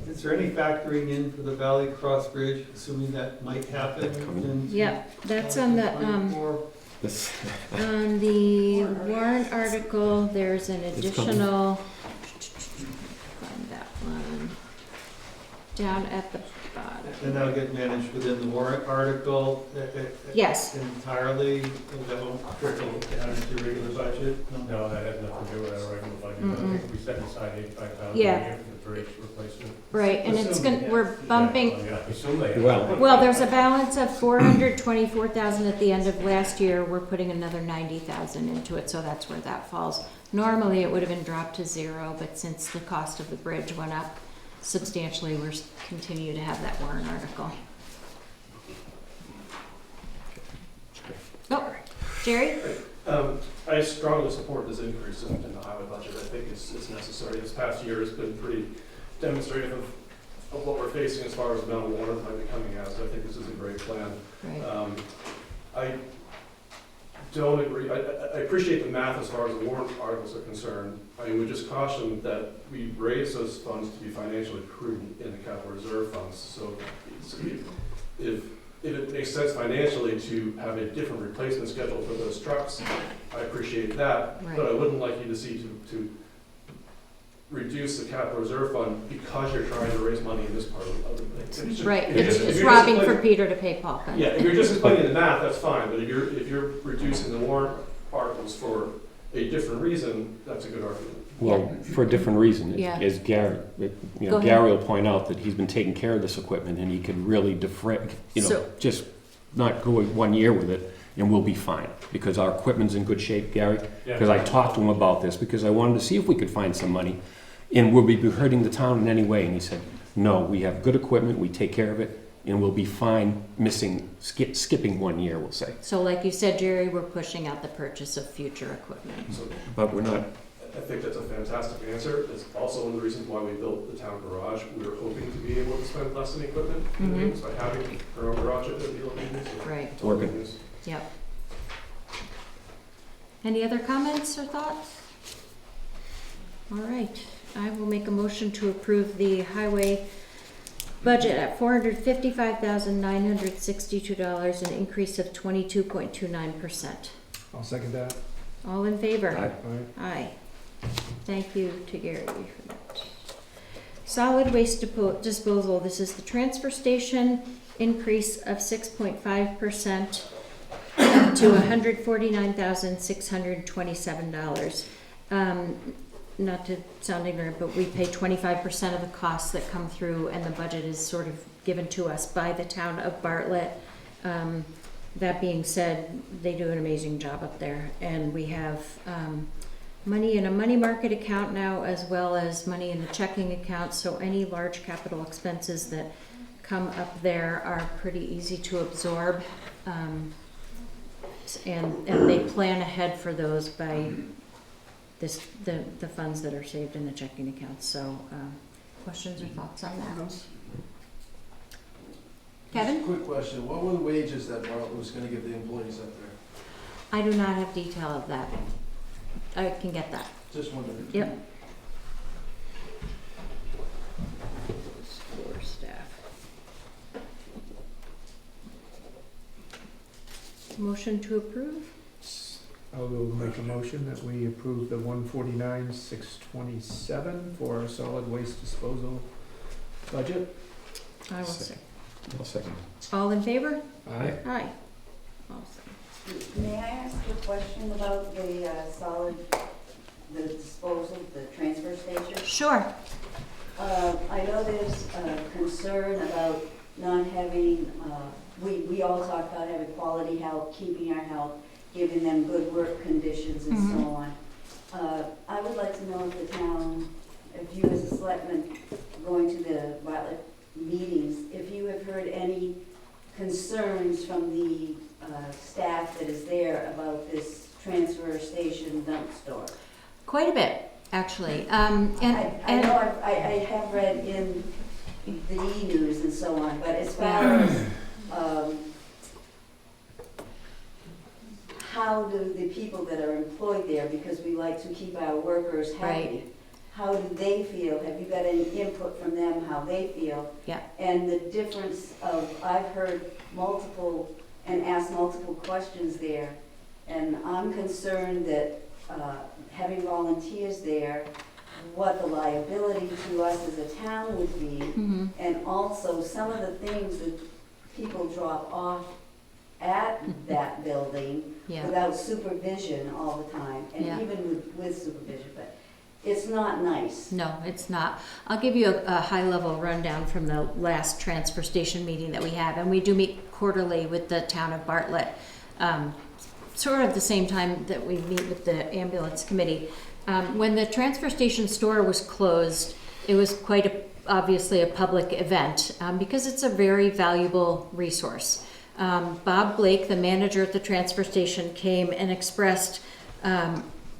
is there any factoring in for the Valley Cross Bridge, assuming that might happen in? Yeah, that's on the, 2024? This, On the warrant article, there's an additional, find that one, down at the bottom. And that'll get managed within the warrant article Yes, entirely, and that won't trickle down into your regular budget? No, that has nothing to do with our regular budget. I think we set aside 85,000 a Yeah. year for the bridge replacement. right, and it's gonna, we're bumping, Yeah, I assume they have. well, there's a balance of 424,000 at the end of last year. We're putting another 90,000 into it, so that's where that falls. Normally, it would have been dropped to zero, but since the cost of the bridge went up substantially, we're continue to have that warrant article. Oh, Jerry? I strongly support this increase in the highway budget. I think it's necessary. This past year has been pretty demonstrative of what we're facing as far as the amount of water that might be coming out, so I think this is a great plan. Right. I don't agree, I appreciate the math as far as the warrant articles are concerned. I would just caution that we raise those funds to be financially prudent in the capital reserve funds. So if it makes sense financially to have a different replacement schedule for those trucks, I appreciate that. Right. But I wouldn't like you to see to reduce the capital reserve fund because you're trying to raise money in this part of the thing. Right, If you're it's just robbing for explaining- Peter to pay Paul. kind of Yeah, if thing. you're just explaining the math, that's fine, but if you're reducing the warrant articles for a different reason, that's a good argument. well, for a different reason, Yeah. is Gary, Go ahead. Gary will point out that he's been taking care of this equipment and he could really So- just not go 1 year with it and we'll be fine. Because our equipment's in good shape, Gary. Because I talked to him about this, because I wanted to see if we could find some money. And will we be hurting the town in any way? And he said, no, we have good equipment, we take care of it, and we'll be fine skipping 1 year, we'll say. So like you said, Jerry, we're pushing out the purchase of future equipment. So But we're not, I think that's a fantastic answer. It's also one of the reasons why we built the town garage. We were hoping to be able to spend less on equipment, Mhm. by having our own garage at the deal. Right, it's working. yep. Any other comments or thoughts? All right, I will make a motion to approve the highway budget at $455,962, an increase of 22.29%. I'll second that. All in favor? Aye. Aye. Thank you to Gary for that. Solid waste disposal, this is the transfer station increase of 6.5% to $149,627. Not to sound ignorant, but we pay 25% of the costs that come through, and the budget is sort of given to us by the town of Bartlett. That being said, they do an amazing job up there, and we have money in a money market account now, as well as money in a checking account, so any large capital expenses that come up there are pretty easy to absorb. And they plan ahead for those by the funds that are saved in the checking account. So, questions or thoughts on that? Kevin? Quick question, what were the wages that Bartlett was gonna give the employees up there? I do not have detail of that. I can get that. Just wondering. Yep. For staff. Motion to approve? I will make a motion that we approve the 149,627 for our solid waste disposal budget. I will say. I'll second. All in favor? Aye. Aye. Awesome. May I ask a question about the the disposal, the transfer station? Sure. I know there's concern about not having, we all talk about having quality health, keeping our health, giving them good work conditions and so on. I would like to know if the town, if you as a selectman going to the Bartlett meetings, if you have heard any concerns from the staff that is there about this transfer station dump store. Quite a bit, actually. I know I have read in the e-news and so on, but as far as how do the people that are employed there, because we like to keep our workers happy, Right. how do they feel? Have you got any input from them, how they feel? Yeah. And the difference of, I've heard multiple and asked multiple questions there, And I'm concerned that having volunteers there, what the liability to us as a town would be, Mhm. and also some of the things that people drop off at that building Yeah. without supervision all the time, and Yeah. even with supervision, but it's not nice. No, it's not. I'll give you a high-level rundown from the last transfer station meeting that we had, and we do meet quarterly with the town of Bartlett, sort of the same time that we meet with the ambulance committee. When the transfer station store was closed, it was obviously a public event, because it's a very valuable resource. Bob Blake, the manager at the transfer station, came and expressed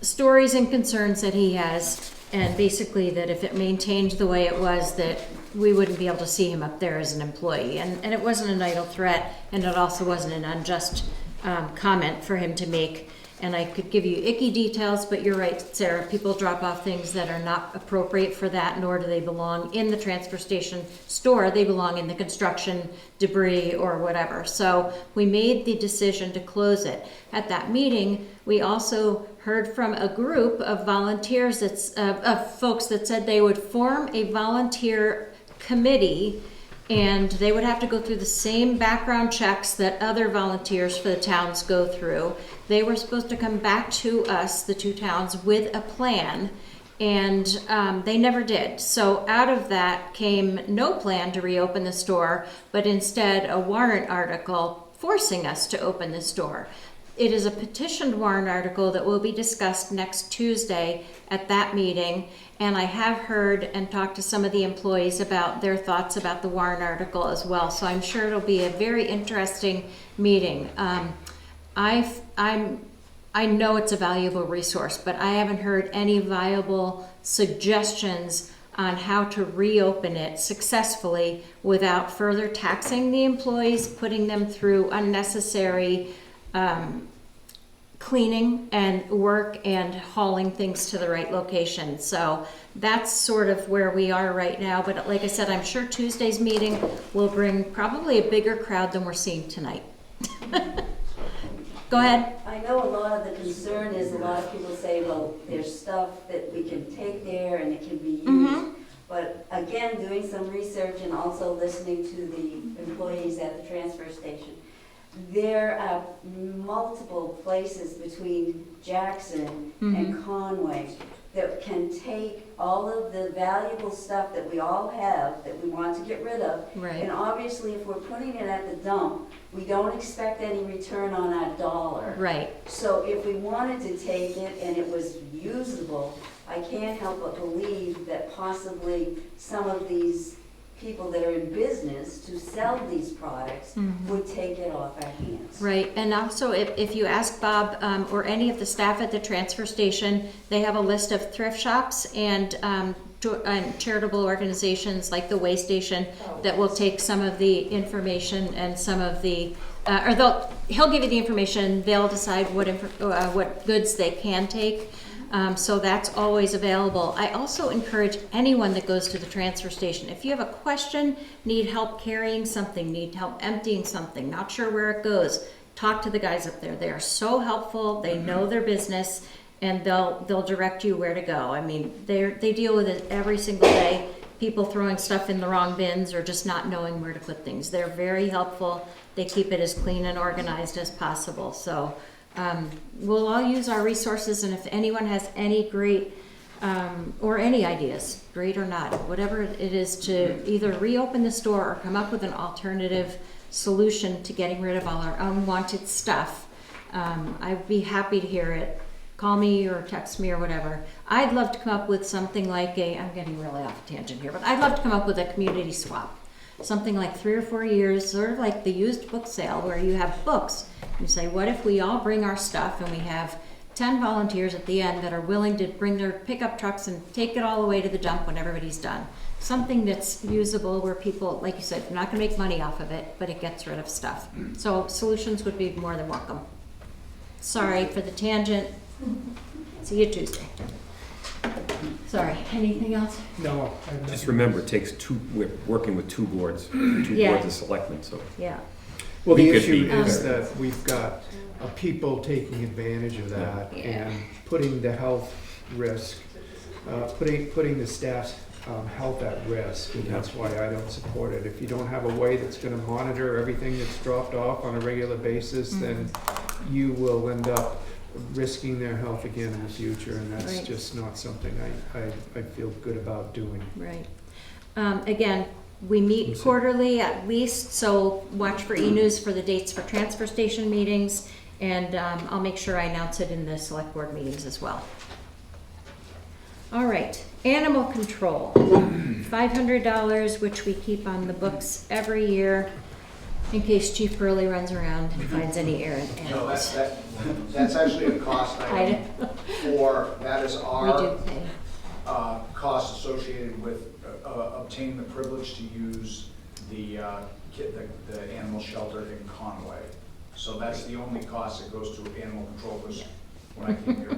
stories and concerns that he has, and basically that if it maintained the way it was, that we wouldn't be able to see him up there as an employee. And it wasn't an idle threat, and it also wasn't an unjust comment for him to make. And I could give you icky details, but you're right, Sarah, people drop off things that are not appropriate for that, nor do they belong in the transfer station store. They belong in the construction debris or whatever. So we made the decision to close it. At that meeting, we also heard from a group of volunteers, of folks that said they would form a volunteer committee, and they would have to go through the same background checks that other volunteers for the towns go through. They were supposed to come back to us, the two towns, with a plan, and they never did. So out of that came no plan to reopen the store, but instead a warrant article forcing us to open the store. It is a petitioned warrant article that will be discussed next Tuesday at that meeting, and I have heard and talked to some of the employees about their thoughts about the warrant article as well, so I'm sure it'll be a very interesting meeting. I know it's a valuable resource, but I haven't heard any viable suggestions on how to reopen it successfully without further taxing the employees, putting them through unnecessary cleaning and work and hauling things to the right location. So that's sort of where we are right now. But like I said, I'm sure Tuesday's meeting will bring probably a bigger crowd than we're seeing tonight. Go ahead. I know a lot of the concern is a lot of people say, well, there's stuff that we can take there and it can be used. Mhm. But again, doing some research and also listening to the employees at the transfer station, there are multiple places between Jackson and Conway that can take all of the valuable stuff that we all have that we want to get rid of. Right. And obviously, if we're putting it at the dump, we don't expect any return on our dollar. Right. So if we wanted to take it and it was usable, I can't help but believe that possibly some of these people that are in business to sell these products would take it off our hands. Right, and also if you ask Bob or any of the staff at the transfer station, they have a list of thrift shops and charitable organizations like the Way Station that will take some of the information and some of the, he'll give you the information, they'll decide what goods they can take. So that's always available. I also encourage anyone that goes to the transfer station, if you have a question, need help carrying something, need help emptying something, not sure where it goes, talk to the guys up there. They are so helpful, they know their business, and they'll direct you where to go. I mean, they deal with it every single day, people throwing stuff in the wrong bins or just not knowing where to put things. They're very helpful. They keep it as clean and organized as possible. So we'll all use our resources, and if anyone has any great or any ideas, great or not, whatever it is, to either reopen the store or come up with an alternative solution to getting rid of all our unwanted stuff, I'd be happy to hear it. Call me or text me or whatever. I'd love to come up with something like I'm getting really off a tangent here, but I'd love to come up with a community swap. Something like 3 or 4 years, sort of like the used book sale where you have books. You say, what if we all bring our stuff and we have 10 volunteers at the end that are willing to bring their pickup trucks and take it all the way to the dump when everybody's done. Something that's usable where people, like you said, you're not gonna make money off of it, but it gets rid of stuff. So solutions would be more than welcome. Sorry for the tangent. See you Tuesday. Sorry, anything else? No. Just remember, it takes we're working with two boards of selectmen, so. Yeah. Well, the We could issue be is better. that we've got of people taking advantage of that Yeah. and putting the health risk, putting the staff's health at risk, and that's why I don't support it. If you don't have a way that's gonna monitor everything that's dropped off on a regular basis, then you will end up risking their health again in the future, and that's Right. just not something I feel good about doing. Right. Again, we meet quarterly at least, so watch for e-news for the dates for transfer station meetings, and I'll make sure I announce it in the select board meetings as well. All right, animal control, $500, which we keep on the books every year in case Chief Burley runs around and finds any errant No, animals. that's actually a cost item that is We our do pay. cost associated with obtaining the privilege to use the animal shelter in Conway. So that's the only cost that goes to animal control, because when I came here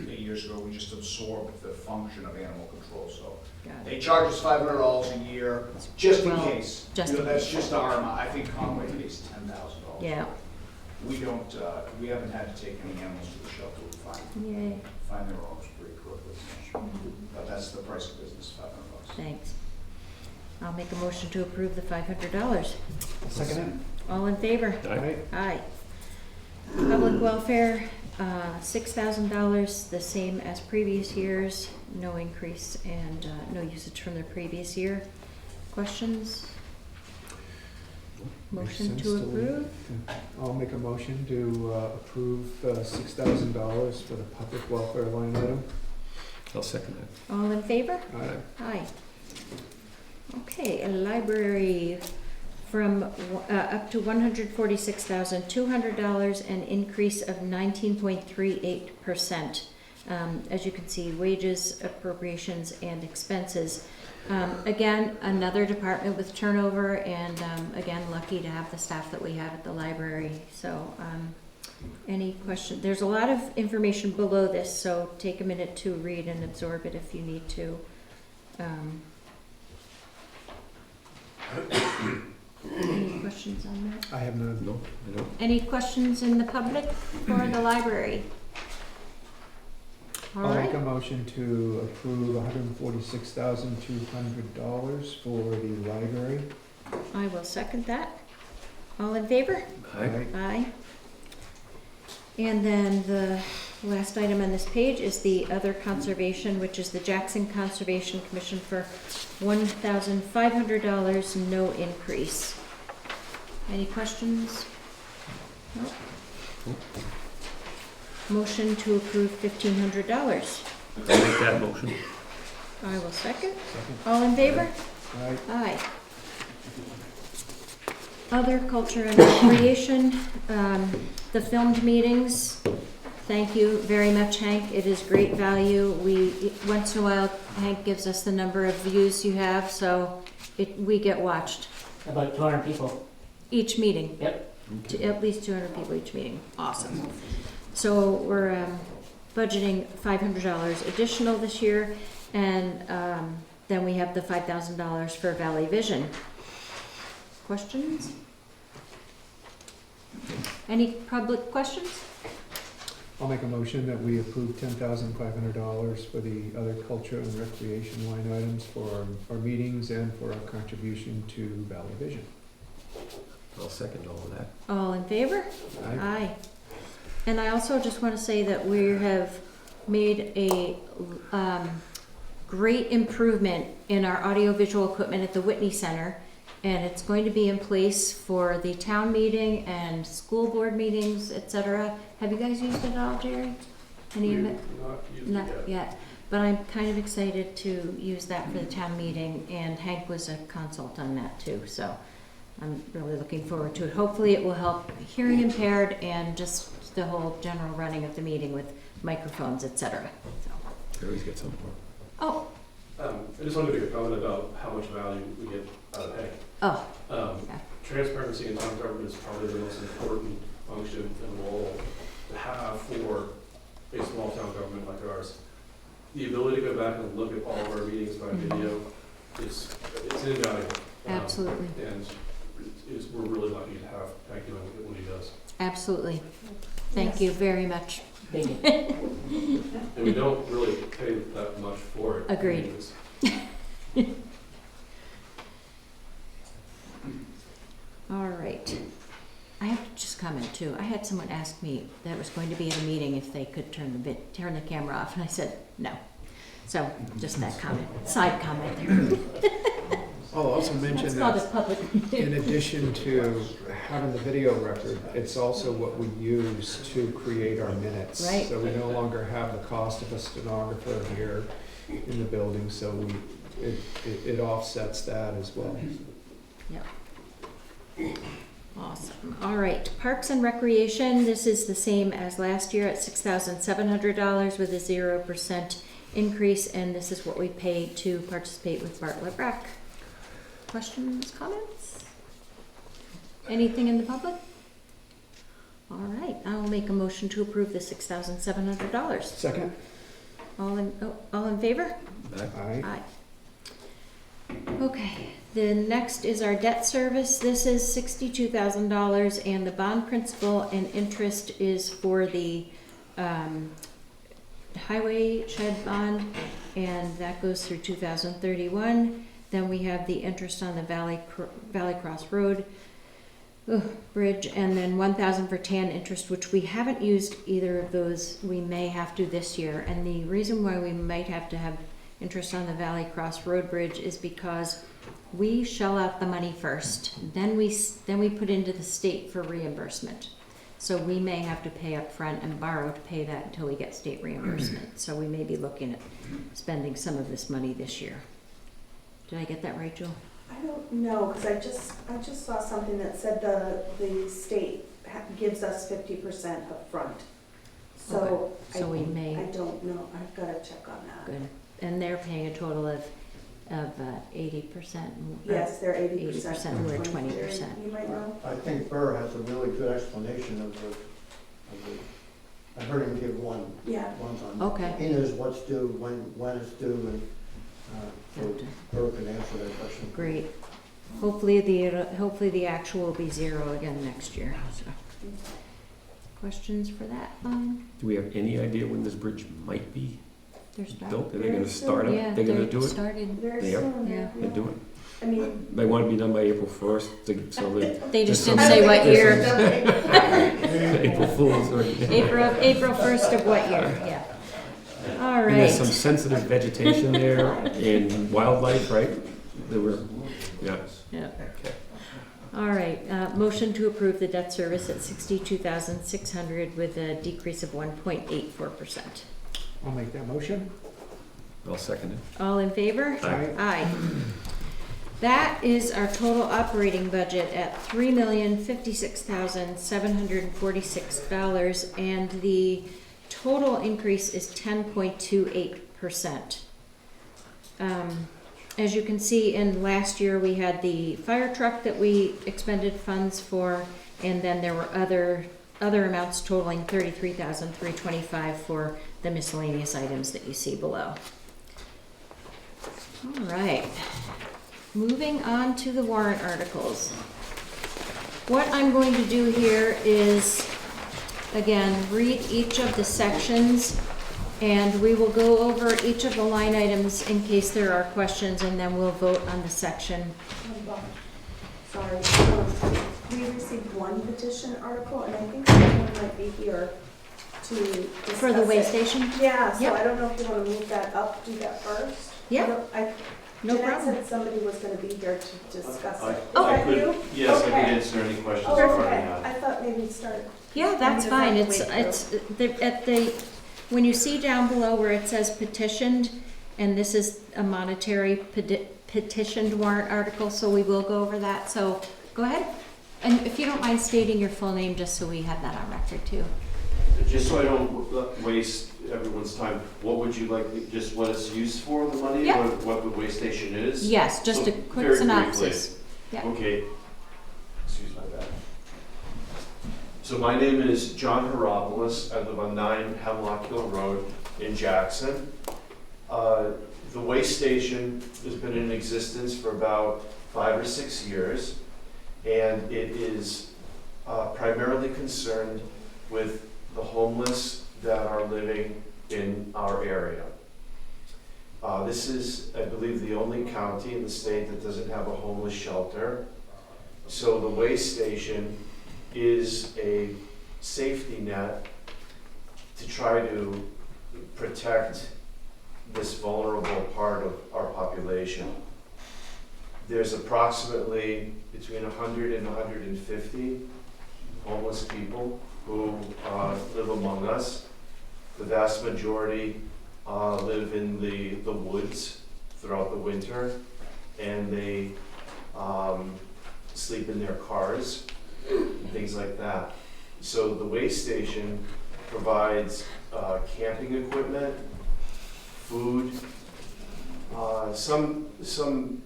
8 years ago, we just absorbed the function of animal control, so. Got it. They charge us $500 a year, just in Well, case. just You know, in that's case. just our amount. I think Conway pays $10,000. Yeah, We don't, we haven't had to take any animals to the shelter. We yay, find their owners pretty quickly. But that's the price of business, $500. thanks. I'll make a motion to approve the $500. Second All in favor? it? Aye. Public welfare, $6,000, the same as previous years, no increase and no usage from the previous year. Questions? Motion Makes to sense to me. approve? I'll make a motion to approve $6,000 for the public welfare line item. I'll second that. All in favor? Aye. Aye. Okay, a library from up to $146,200, an increase of 19.38%. As you can see, wages, appropriations, and expenses. Again, another department with turnover, and again, lucky to have the staff that we have at the library. So, any question? There's a lot of information below this, so take a minute to read and absorb it if you need to. Any questions on that? I have none. No, I don't. Any questions in the public for the library? All I'll make a right, motion to approve $146,200 for the library. I will second that. All in favor? Aye. Aye. And then the last item on this page is the other conservation, which is the Jackson Conservation Commission for $1,500, no increase. Any questions? No? Motion to approve $1,500. I'll make that motion. I will second. Second. All in favor? Aye. Aye. Other culture and recreation, the filmed meetings, thank you very much, Hank. It is great value. Once in a while, Hank gives us the number of views you have, so we get watched. About 200 people. Each meeting. Yep. At least 200 people each meeting. Awesome. So we're budgeting $500 additional this year, and then we have the $5,000 for Valley Vision. Questions? Any public questions? I'll make a motion that we approve $10,500 for the other culture and recreation line items for our meetings and for our contribution to Valley Vision. I'll second all of that. All in favor? Aye. Aye. And I also just want to say that we have made a great improvement in our audiovisual equipment at the Whitney Center, and it's going to be in place for the town meeting and school board meetings, etc. Have you guys used it all, Jerry? Any of it? Not yet. But I'm kind of excited to use that for the town meeting, and Hank was a consult on that too, so I'm really looking forward to it. Hopefully it will help hearing impaired and just the whole general running of the meeting with microphones, etc. So. Jerry's got something more. Oh, I just wanted to make a comment about how much value we get out of Hank. oh, yeah. Transparency in town government is probably the most important function and role to have for a small town government like ours. The ability to go back and look at all of our meetings by video it's invaluable. Absolutely. And we're really lucky to have Hank doing what he does. Absolutely. Thank you very much. And we don't really pay that much for it. Agreed. anyways. All right. I have to just comment too. I had someone ask me that was going to be at a meeting if they could turn the camera off, and I said no. So just that comment, side comment there. I'll also mention That's called a that public. in addition to having the video record, it's also what we use to create our minutes. Right. So we no longer have the cost of a stenographer here in the building, so it offsets that as well. Yep. Awesome. All right. Parks and Recreation, this is the same as last year at $6,700 with a 0% increase, and this is what we pay to participate with Bartlett Rec. Questions, comments? Anything in the public? All right, I'll make a motion to approve the $6,700. Second? All in favor? Aye. Aye. Okay, the next is our debt service. This is $62,000, and the bond principal and interest is for the highway shed bond, and that goes through 2031. Then we have the interest on the Valley Cross Road bridge, and then 1,000 for TAN interest, which we haven't used either of those. We may have to this year, and the reason why we might have to have interest on the Valley Cross Road bridge is because we shell out the money first, then we put into the state for reimbursement. So we may have to pay up front and borrow to pay that until we get state reimbursement. So we may be looking at spending some of this money this year. Did I get that right, Jewel? I don't know, because I just saw something that said the state gives us 50% up front. So Okay. So we may. I don't know, I've got to check on that. Good. And they're paying a total of 80%. Yes, they're 80%. 80%, we're 20%. You might know. I think Burr has a really good explanation of I heard him give one time. Okay. He knows what's due, when it's due, and so Burr can answer that question. Great. Hopefully the actual will be 0 again next year. So, questions for that? Do we have any idea when this bridge might be They're built? Are they gonna start up? Yeah, They're gonna do it? started. Very They are? soon, Yeah. They're doing I mean. it. They want to be done by April 1st, so that They just There's didn't some- say what year. April Fool's. Or, April 1st of what year? Yeah. All And there's some right. sensitive vegetation there and wildlife, right? There were, yeah. Yeah. Okay. All right. Motion to approve the debt service at $62,600 with a decrease of 1.84%. I'll make that motion. I'll second it. All in favor? Aye. Aye. That is our total operating budget at $3,056,746, and the total increase is 10.28%. As you can see, in last year we had the fire truck that we expended funds for, and then there were other amounts totaling $33,325 for the miscellaneous items that you see below. All right, moving on to the warrant articles. What I'm going to do here is, again, read each of the sections, and we will go over each of the line items in case there are questions, and then we'll vote on the section. Sorry, we received one petition article, and I think someone might be here to discuss For the way it. station? Yeah, so Yep. I don't know if you want to move that up, do that first? Yeah. No Jeanette problem. said somebody was going to be here to discuss it. I Okay, could- you? Yes, I could Okay. answer any questions Oh, you already okay, have. I thought maybe start. Yeah, that's Maybe fine. just It's, have to when you see down below where it says petitioned, and this is a monetary petitioned warrant article, so we will go over that. So go ahead. And if you don't mind stating your full name, just so we have that on record too. Just so I don't waste everyone's time, what would you like, just what it's used for, the money? Yeah. What the way station is? Yes, just So, a quick very synopsis. briefly. Yeah. Okay. Excuse my bad. So my name is John Heropoulos. I live on 9 Hemlock Hill Road in Jackson. The way station has been in existence for about 5 or 6 years, and it is primarily concerned with the homeless that are living in our area. This is, I believe, the only county in the state that doesn't have a homeless shelter. So the way station is a safety net to try to protect this vulnerable part of our population. There's approximately between 100 and 150 homeless people who live among us. The vast majority live in the woods throughout the winter, and they sleep in their cars and things like that. So the way station provides camping equipment, food, some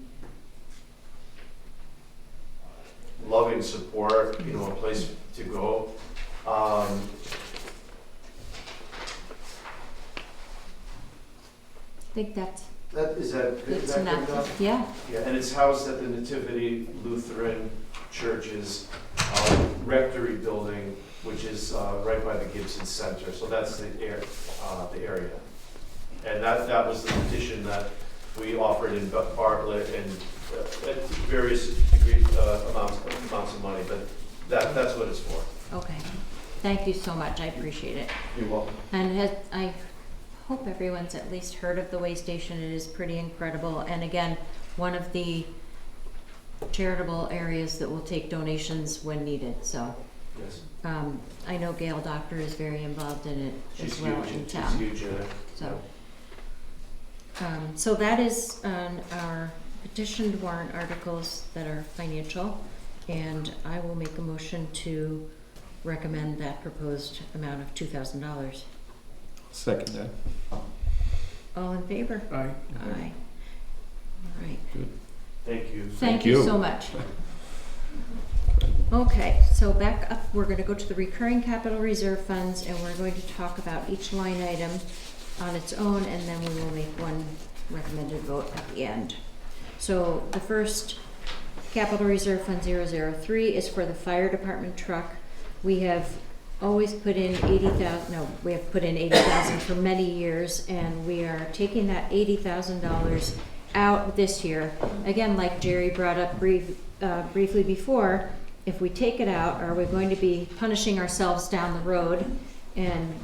loving support, you know, a place to go. I think that's Is that good good enough. enough? Yeah. Yeah, and it's housed at the Nativity Lutheran Church's rectory building, which is right by the Gibson Center. So that's the area. And that was the petition that we offered in Bartlett and at various degree, amounts of money, but that's what it's for. Okay. Thank you so much. I appreciate it. You're welcome. And I hope everyone's at least heard of the way station. It is pretty incredible. And again, one of the charitable areas that will take donations when needed. So Yes. I know Gail Doctor is very involved in it She's as well huge. in She's town. huge in it. So that is on our petitioned warrant articles that are financial, and I will make a motion to recommend that proposed amount of $2,000. Second that. All in favor? Aye. Aye. All right. Thank you. Thank you so much. Okay, so back up, we're gonna go to the recurring capital reserve funds, and we're going to talk about each line item on its own, and then we will make one recommended vote at the end. So the first capital reserve fund 003 is for the fire department truck. We have always put in 80,000, no, we have put in 80,000 for many years, and we are taking that $80,000 out this year. Again, like Jerry brought up briefly before, if we take it out, are we going to be punishing ourselves down the road? And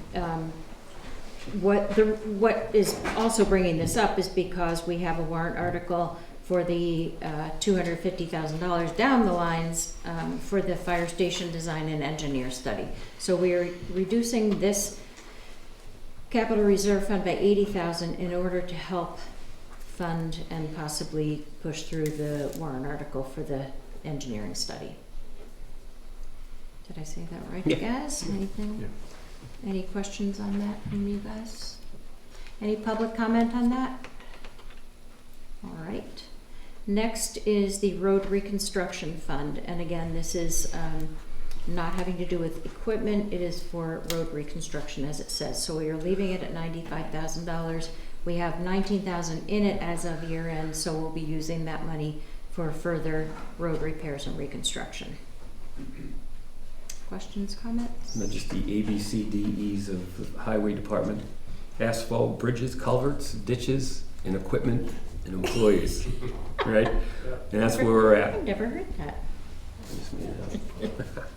what is also bringing this up is because we have a warrant article for the $250,000 down the lines for the fire station design and engineer study. So we are reducing this capital reserve fund by $80,000 in order to help fund and possibly push through the warrant article for the engineering study. Did I say that right, Yeah. guys? Anything? Yeah. Any questions on that from you guys? Any public comment on that? All right. Next is the road reconstruction fund. And again, this is not having to do with equipment. It is for road reconstruction, as it says. So we are leaving it at $95,000. We have $19,000 in it as of year end, so we'll be using that money for further road repairs and reconstruction. Questions, comments? And then just the ABCDEs of the highway department: asphalt, bridges, culverts, ditches, and equipment and employees. Right? And that's where we're at. I've never heard that. Just made it up.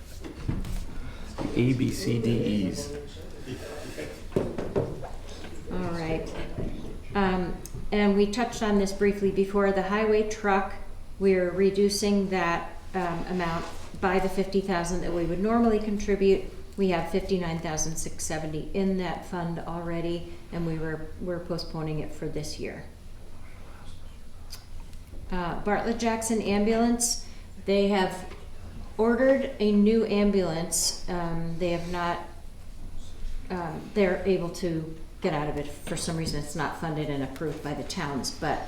ABCDEs. All right. And we touched on this briefly before. The highway truck, we're reducing that amount by the $50,000 that we would normally contribute. We have $59,670 in that fund already, and we're postponing it for this year. Bartlett Jackson Ambulance, they have ordered a new ambulance. They have not, they're able to get out of it. For some reason, it's not funded and approved by the towns, but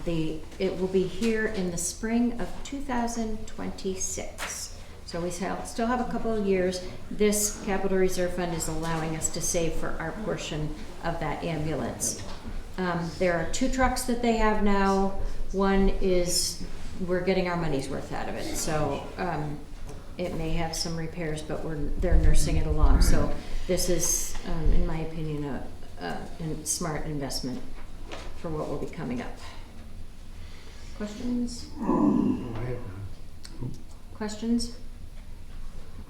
it will be here in the spring of 2026. So we still have a couple of years. This capital reserve fund is allowing us to save for our portion of that ambulance. There are 2 trucks that they have now. One is, we're getting our money's worth out of it. So it may have some repairs, but they're nursing it along. So this is, in my opinion, a smart investment for what will be coming up. Questions? Oh, I have none. Questions?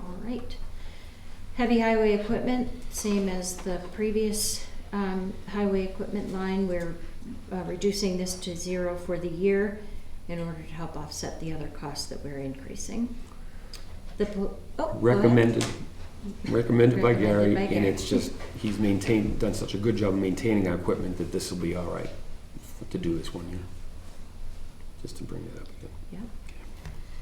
All right. Heavy highway equipment, same as the previous highway equipment line. We're reducing this to 0 for the year in order to help offset the other costs that we're increasing. Recommended by Recommended Gary, by and Gary. it's just, he's done such a good job of maintaining our equipment that this will be all right to do this 1 year. Just to bring that up again. Yeah.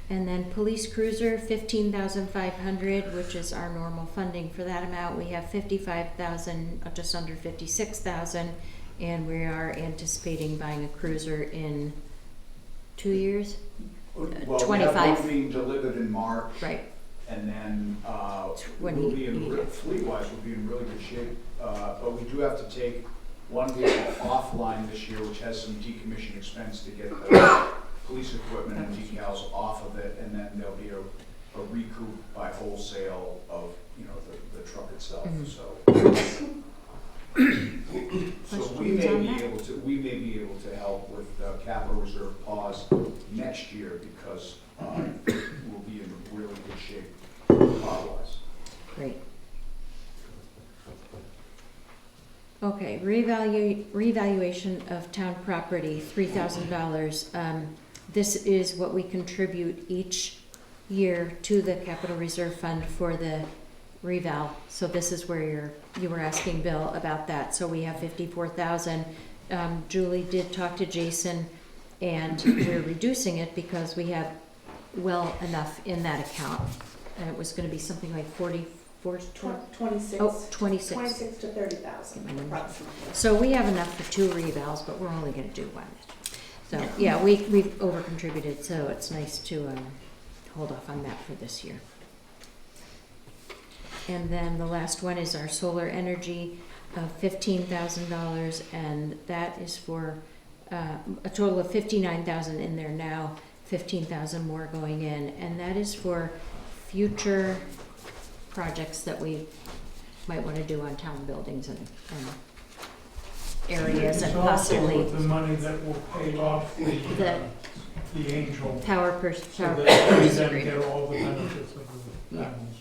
And then police cruiser, 15,500, which is our normal funding for that amount. We have 55,000, just under 56,000, and we are anticipating buying a cruiser in 2 years. Well, we have 25. one being delivered in March. Right. And then, we'll 20. be in, fleet-wise, we'll be in really good shape. But we do have to take one vehicle offline this year, which has some decommission expense to get the police equipment and decals off of it, and then there'll be a recoup by wholesale of, the truck itself, so. So we Questions on that? we may be able to help with capital reserve pause next year because we'll be in really good shape car-wise. Great. Okay, revaluation of town property, $3,000. This is what we contribute each year to the capital reserve fund for the reval. So this is where you were asking Bill about that. So we have 54,000. Julie did talk to Jason, and we're reducing it because we have well enough in that account. And it was going to be something like 44, 26. Oh, 26. 26 to 30,000 approximately. So we have enough for 2 revals, but we're only going to do 1. So yeah, we've over contributed, so it's nice to hold off on that for this year. And then the last one is our solar energy of $15,000, and that is for a total of 59,000 in there now, 15,000 more going in, and that is for future projects that we might want to do on town buildings and areas, and possibly It's also the money that will pay off the Angel. power So purchase that we then agreement. get all the benefits of the Yeah. panels.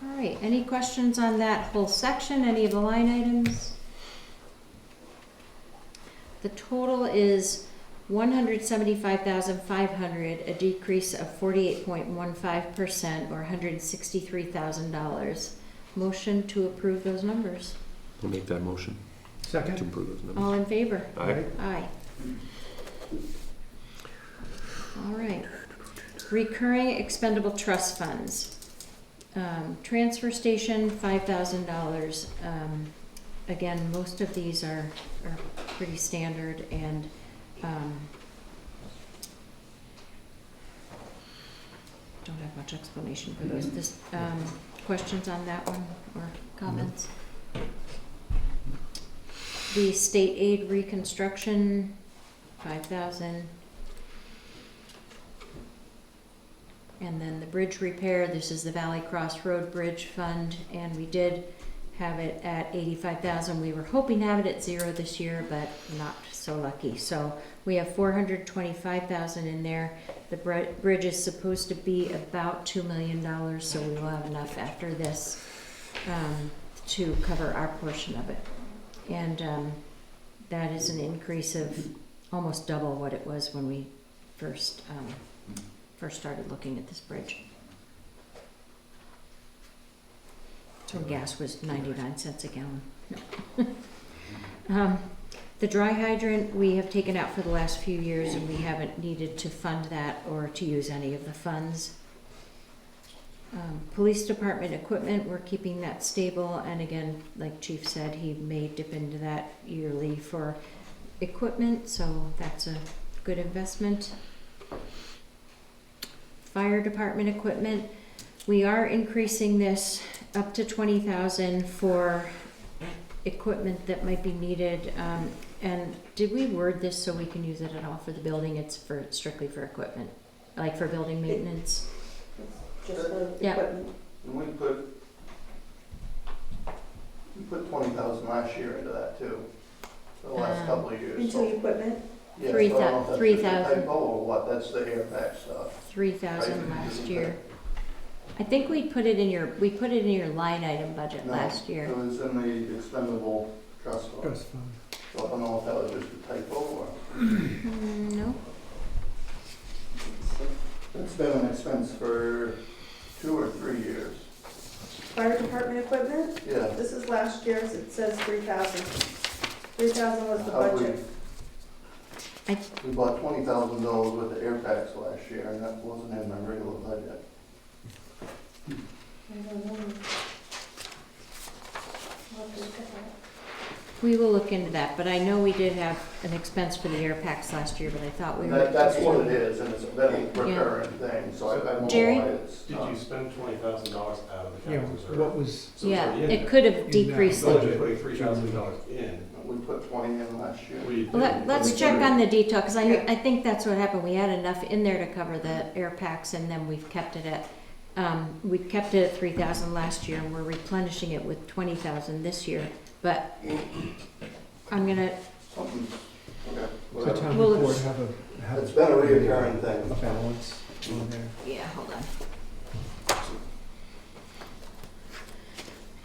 All right, any questions on that whole section, any of the line items? The total is 175,500, a decrease of 48.15%, or $163,000. Motion to approve those numbers. We'll make that motion to Second? improve those numbers. All in favor? Aye. Aye. All right. Recurring expendable trust funds. Transfer station, $5,000. Again, most of these are pretty standard, and don't have much explanation for those. This, questions on that one or comments? The state aid reconstruction, 5,000. And then the bridge repair, this is the Valley Cross Road Bridge Fund, and we did have it at 85,000. We were hoping to have it at 0 this year, but not so lucky. So we have 425,000 in there. The bridge is supposed to be about $2 million, so we will have enough after this to cover our portion of it. And that is an increase of almost double what it was when we first started looking at this bridge. So gas was 99 cents a gallon. No. The dry hydrant we have taken out for the last few years, and we haven't needed to fund that or to use any of the funds. Police department equipment, we're keeping that stable, and again, like Chief said, he may dip into that yearly for equipment, so that's a good investment. Fire department equipment, we are increasing this up to 20,000 for equipment that might be needed. And did we word this so we can use it at all for the building? It's strictly for equipment, like for building maintenance? just for Yeah. equipment. And we put 20,000 last year into that too, the last couple of years. Into So, equipment? yeah, Three so I don't know thou- if that's 3,000. just a typo or what, that's the air pack stuff. 3,000 Right. last year. I think we put it in your line item budget No, last year. It was in the expendable trust fund. Trust fund. So I don't know if that was just a typo or. No? It's been an expense for 2 or 3 years. Fire department equipment? Yeah. This is last year's, it says 3,000. 3,000 was the budget. We bought $20,000 worth of air packs last year, and that wasn't in my regular budget. I don't know. I'll have to look at that. We will look into that, but I know we did have an expense for the air packs last year, but I thought we were. That's what it is, and it's been a recurring thing, so I don't know Jerry? why it's. Did you spend $20,000 out of the Yeah, capital reserve? what was, So it's Yeah, already in it there. could have that decreased. So it. just putting $3,000 in. We put 20 in last year. We did. Let's check on the detail, because I think that's what happened. We had enough in there to cover the air packs, and then we've kept it at, we kept it at 3,000 last year, and we're replenishing it with 20,000 this year. But I'm gonna, Something, okay. the whatever. town Well, report it's- have a. It's been a reoccurring thing. A balance on there. yeah, hold on.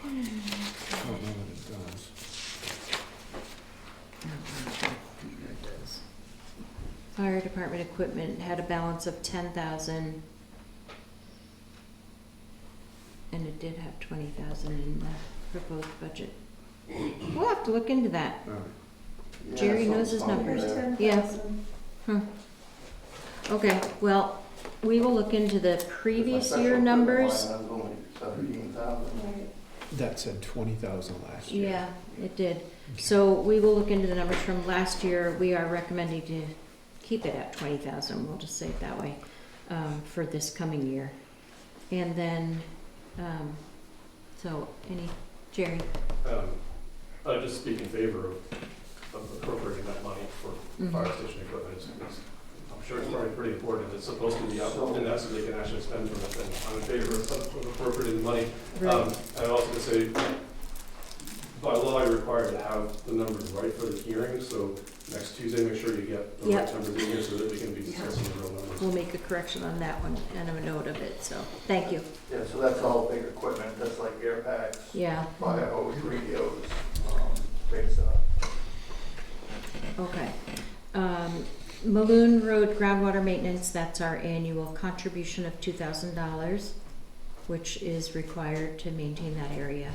I don't know what it does. Here it does. Fire department equipment had a balance of 10,000. And it did have 20,000 in the proposed budget. We'll have to look into that. All right. Yeah, Jerry knows his something numbers. there. Yeah. 10,000. Okay, well, we will look into the previous My year special numbers. equipment line was only 17,000. Right. That said 20,000 last year. Yeah, it did. So we will look into the numbers from last year. We are recommending to keep it at 20,000, we'll just say it that way, for this coming year. And then, so, Jerry? I just speak in favor of appropriating that money for fire station equipment. I'm sure it's probably pretty important. It's supposed to be out, and that's so they can actually spend from it. And I'm in favor of appropriating the money. Right. I'm also gonna say, by law, you're required to have the numbers right for the hearing, so next Tuesday, make sure you get the right numbers in here so that we can be discussing the real numbers. We'll make a correction on that one and a note of it, so, thank you. Yeah, so that's all big equipment, that's like air packs, Yeah, fire hose, radios, big stuff. okay. Maloon Road groundwater maintenance, that's our annual contribution of $2,000, which is required to maintain that area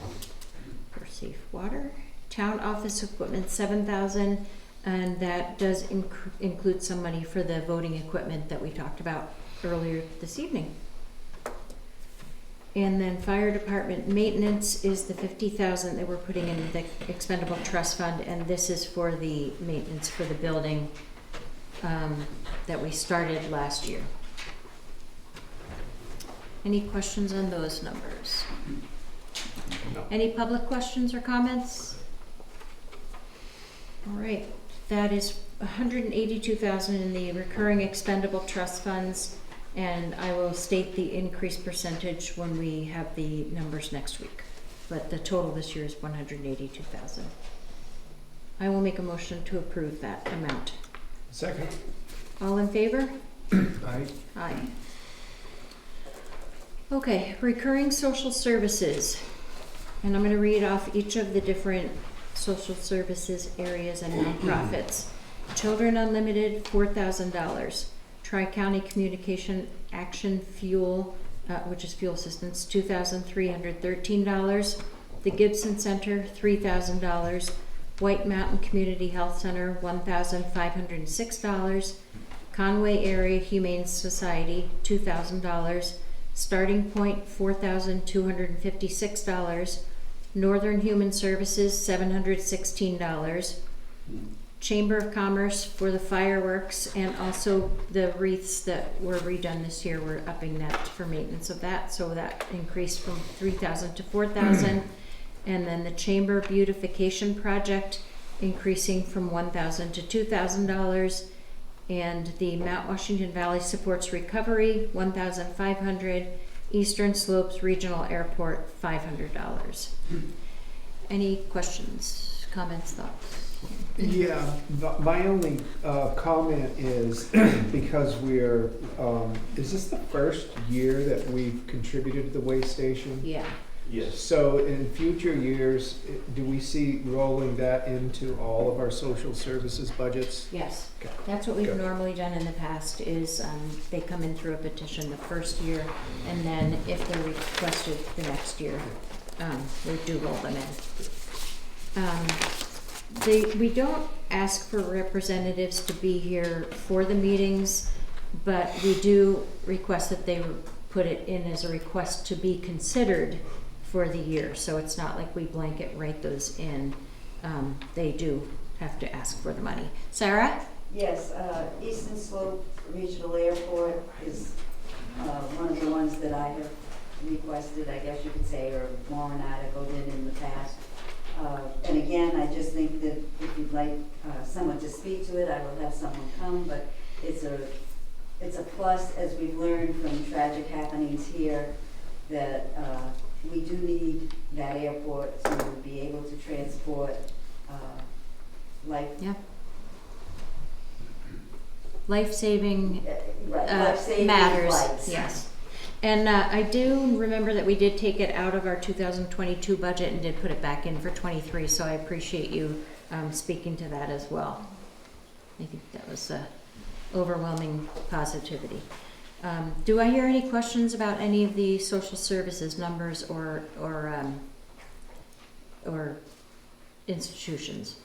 for safe water. Town office equipment, 7,000, and that does include some money for the voting equipment that we talked about earlier this evening. And then fire department maintenance is the 50,000 that we're putting in the expendable trust fund, and this is for the maintenance for the building that we started last year. Any questions on those numbers? No. Any public questions or comments? All right, that is 182,000 in the recurring expendable trust funds, and I will state the increased percentage when we have the numbers next week. But the total this year is 182,000. I will make a motion to approve that amount. Second. All in favor? Aye. Aye. Okay, recurring social services. And I'm gonna read off each of the different social services areas and nonprofits. Children Unlimited, $4,000. Tri-County Communication Action Fuel, which is fuel assistance, $2,313. The Gibson Center, $3,000. White Mountain Community Health Center, $1,506. Conway Area Humane Society, $2,000. Starting Point, $4,256. Northern Human Services, $716. Chamber of Commerce for the fireworks and also the wreaths that were redone this year. We're upping that for maintenance of that, so that increased from 3,000 to 4,000. And then the Chamber Beautification Project increasing from $1,000 to $2,000. And the Mount Washington Valley Supports Recovery, $1,500. Eastern Slopes Regional Airport, $500. Any questions, comments, thoughts? Yeah, my only comment is, because we're, is this the first year that we've contributed to the waste station? Yeah. Yes. So in future years, do we see rolling that into all of our social services budgets? Yes, Okay. that's what we've Good. normally done in the past, is they come in through a petition the first year, and then if they're requested the next year, we do roll them in. We don't ask for representatives to be here for the meetings, but we do request that they put it in as a request to be considered for the year, so it's not like we blanket write those in. They do have to ask for the money. Sarah? Yes, Eastern Slope Regional Airport is one of the ones that I have requested, I guess you could say, or warrant article in the past. And again, I just think that if you'd like someone to speak to it, I will have someone come, but it's a plus, as we've learned from tragic happenings here, that we do need that airport to be able to transport life. Yeah. Life-saving Life-saving matters, flights. yes. And I do remember that we did take it out of our 2022 budget and did put it back in for 23, so I appreciate you speaking to that as well. I think that was overwhelming positivity. Do I hear any questions about any of the social services numbers or institutions?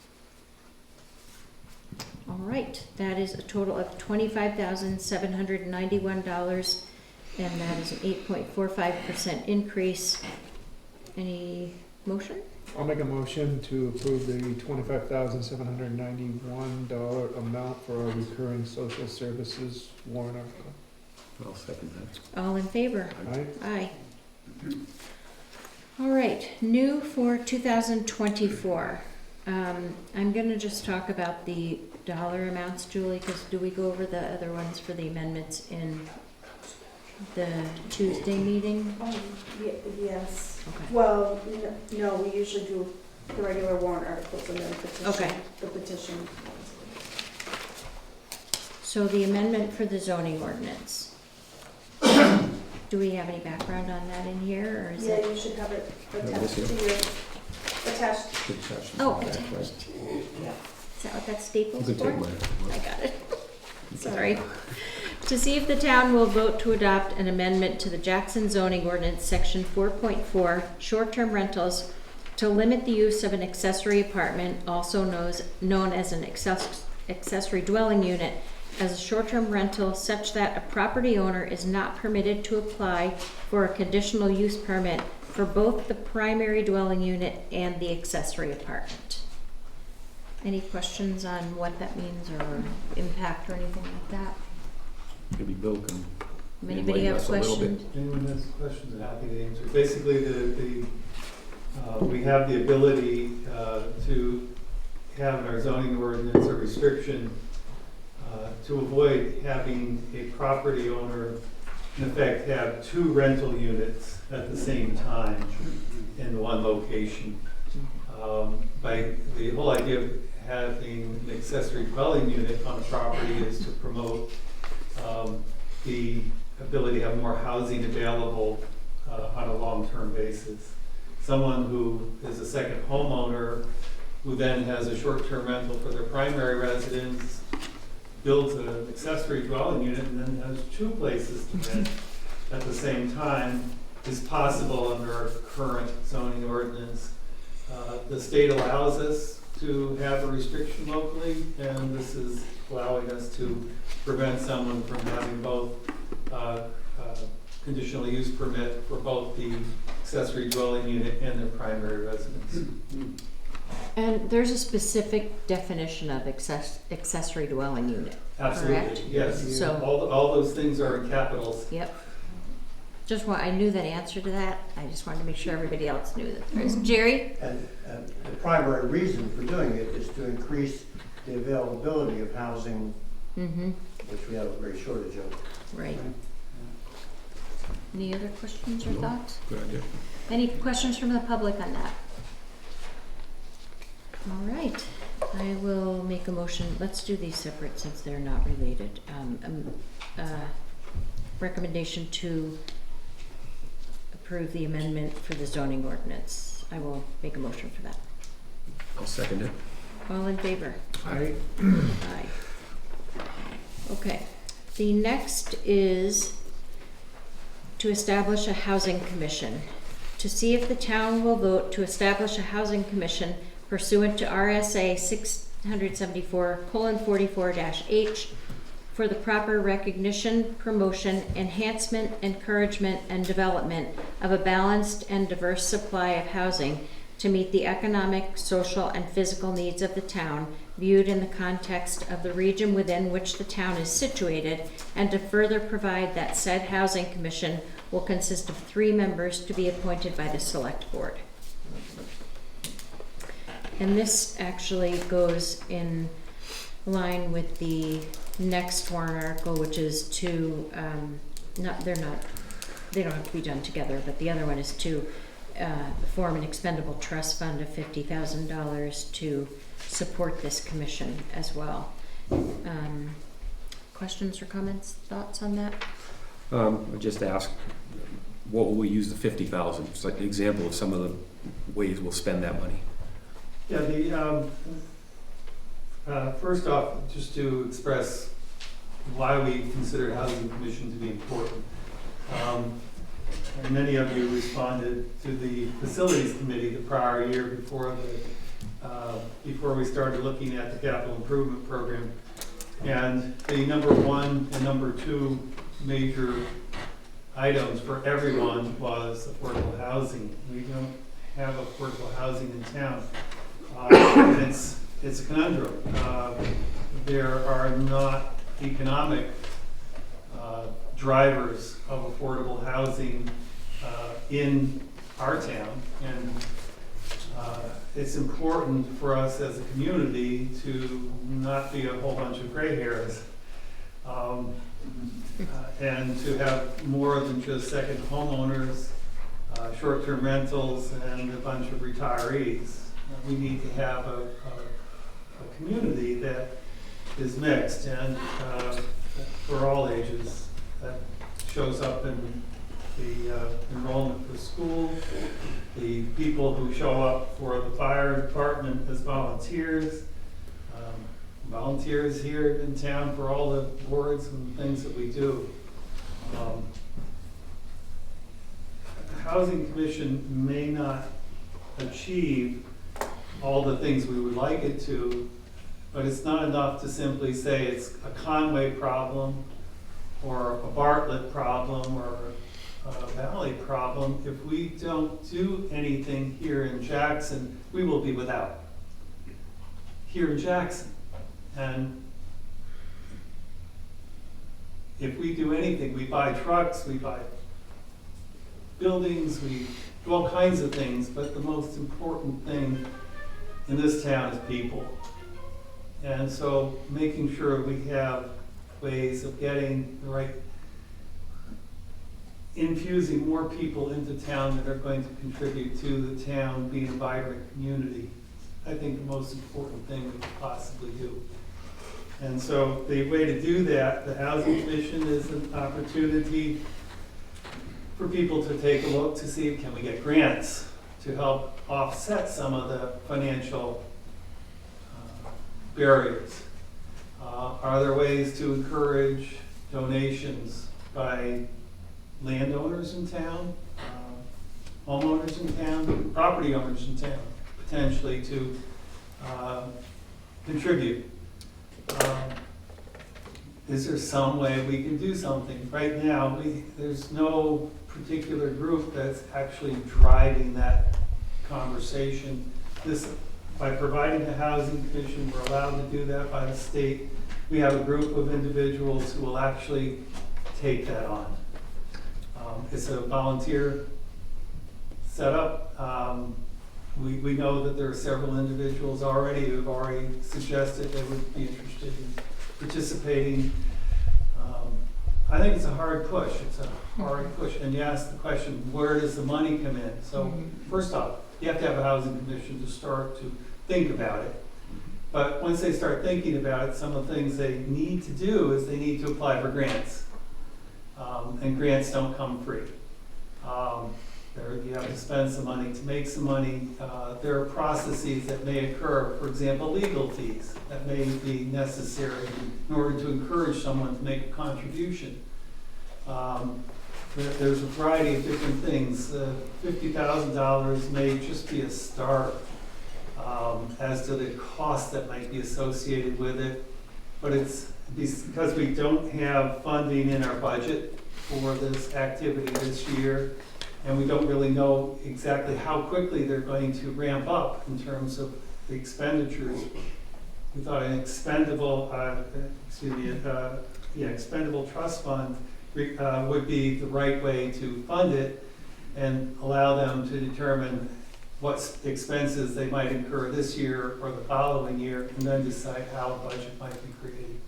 All right, that is a total of $25,791, and that is an 8.45% increase. Any motion? I'll make a motion to approve the $25,791 amount for our recurring social services warrant article. I'll second that. All in favor? Aye. Aye. All right, new for 2024. I'm gonna just talk about the dollar amounts, Julie, because do we go over the other ones for the amendments in the Tuesday meeting? Yes. Okay. Well, no, we usually do the regular warrant articles and then petition. Okay. The petition. So the amendment for the zoning ordinance. Do we have any background on that in here, or is Yeah, it? you should have it attached this to here? your, attached. Oh, Back, right? attached. Yeah. Is that what that staples You can for? take mine. I got it. Sorry. To see if the town will vote to adopt an amendment to the Jackson zoning ordinance, section 4.4, short-term rentals, to limit the use of an accessory apartment, also known as an accessory dwelling unit, as a short-term rental, such that a property owner is not permitted to apply for a conditional use permit for both the primary dwelling unit and the accessory apartment. Any questions on what that means or impact or anything like that? Maybe Bill can Anybody have enlighten us a little bit. questions? Anyone has questions, I'm happy to answer. Basically, we have the ability to have in our zoning ordinance a restriction to avoid having a property owner, in effect, have two rental units at the same time in one location. By the whole idea of having an accessory dwelling unit on a property is to promote the ability to have more housing available on a long-term basis. Someone who is a second homeowner who then has a short-term rental for their primary residence builds an accessory dwelling unit and then has two places to rent at the same time is possible under our current zoning ordinance. The state allows us to have a restriction locally, and this is allowing us to prevent someone from having both conditional use permit for both the accessory dwelling unit and their primary residence. And there's a specific definition of accessory dwelling unit. Absolutely, Correct. yes. So- All those things are in capitals. Yep. I knew that answer to that. I just wanted to make sure everybody else knew that there is. Jerry? And the primary reason for doing it is to increase the availability of housing, Mm-hmm, which we have a great shortage of. right. Any other questions or thoughts? Good idea. Any questions from the public on that? All right, I will make a motion. Let's do these separate since they're not related. Recommendation to approve the amendment for the zoning ordinance. I will make a motion for that. I'll second it. All in favor? I, Aye. Okay, the next is to establish a housing commission. To see if the town will vote to establish a housing commission pursuant to RSA 674:44-H for the proper recognition, promotion, enhancement, encouragement, and development of a balanced and diverse supply of housing to meet the economic, social, and physical needs of the town, viewed in the context of the region within which the town is situated, and to further provide that said housing commission will consist of 3 members to be appointed by the select board. And this actually goes in line with the next warrant article, which is to, they don't have to be done together, but the other one is to form an expendable trust fund of $50,000 to support this commission as well. Questions or comments, thoughts on that? I'll just ask, what will we use the 50,000? It's like an example of some of the ways we'll spend that money. Yeah, first off, just to express why we consider Housing Commission to be important. And many of you responded to the Facilities Committee the prior year before we started looking at the capital improvement program. And the number 1 and number 2 major items for everyone was affordable housing. We don't have affordable housing in town. And it's a conundrum. There are not economic drivers of affordable housing in our town, and it's important for us as a community to not be a whole bunch of gray hairs, and to have more than just second homeowners, short-term rentals, and a bunch of retirees. We need to have a community that is mixed and for all ages. That shows up in the enrollment for school, the people who show up for the fire department as volunteers, volunteers here in town for all the boards and things that we do. The Housing Commission may not achieve all the things we would like it to, but it's not enough to simply say it's a Conway problem or a Bartlett problem or a Valley problem. If we don't do anything here in Jackson, we will be without here in Jackson. And if we do anything, we buy trucks, we buy buildings, we do all kinds of things, but the most important thing in this town is people. And so making sure we have ways of getting the right, infusing more people into town that are going to contribute to the town being a vibrant community, I think the most important thing we could possibly do. And so the way to do that, the Housing Commission is an opportunity for people to take a look to see, can we get grants to help offset some of the financial barriers? Are there ways to encourage donations by landowners in town, homeowners in town, property owners in town, potentially to contribute? Is there some way we can do something? Right now, there's no particular group that's actually driving that conversation. By providing the Housing Commission, we're allowed to do that by the state. We have a group of individuals who will actually take that on. It's a volunteer setup. We know that there are several individuals already who have already suggested they would be interested in participating. I think it's a hard push. It's a hard push. And you ask the question, where does the money come in? So first off, you have to have a housing commission to start to think about it. But once they start thinking about it, some of the things they need to do is they need to apply for grants. And grants don't come free. You have to spend some money to make some money. There are processes that may occur, for example, legal fees that may be necessary in order to encourage someone to make a contribution. There's a variety of different things. $50,000 may just be a start as to the cost that might be associated with it. But it's because we don't have funding in our budget for this activity this year, and we don't really know exactly how quickly they're going to ramp up in terms of the expenditures. We thought an expendable trust fund would be the right way to fund it and allow them to determine what expenses they might incur this year or the following year, and then decide how a budget might be created.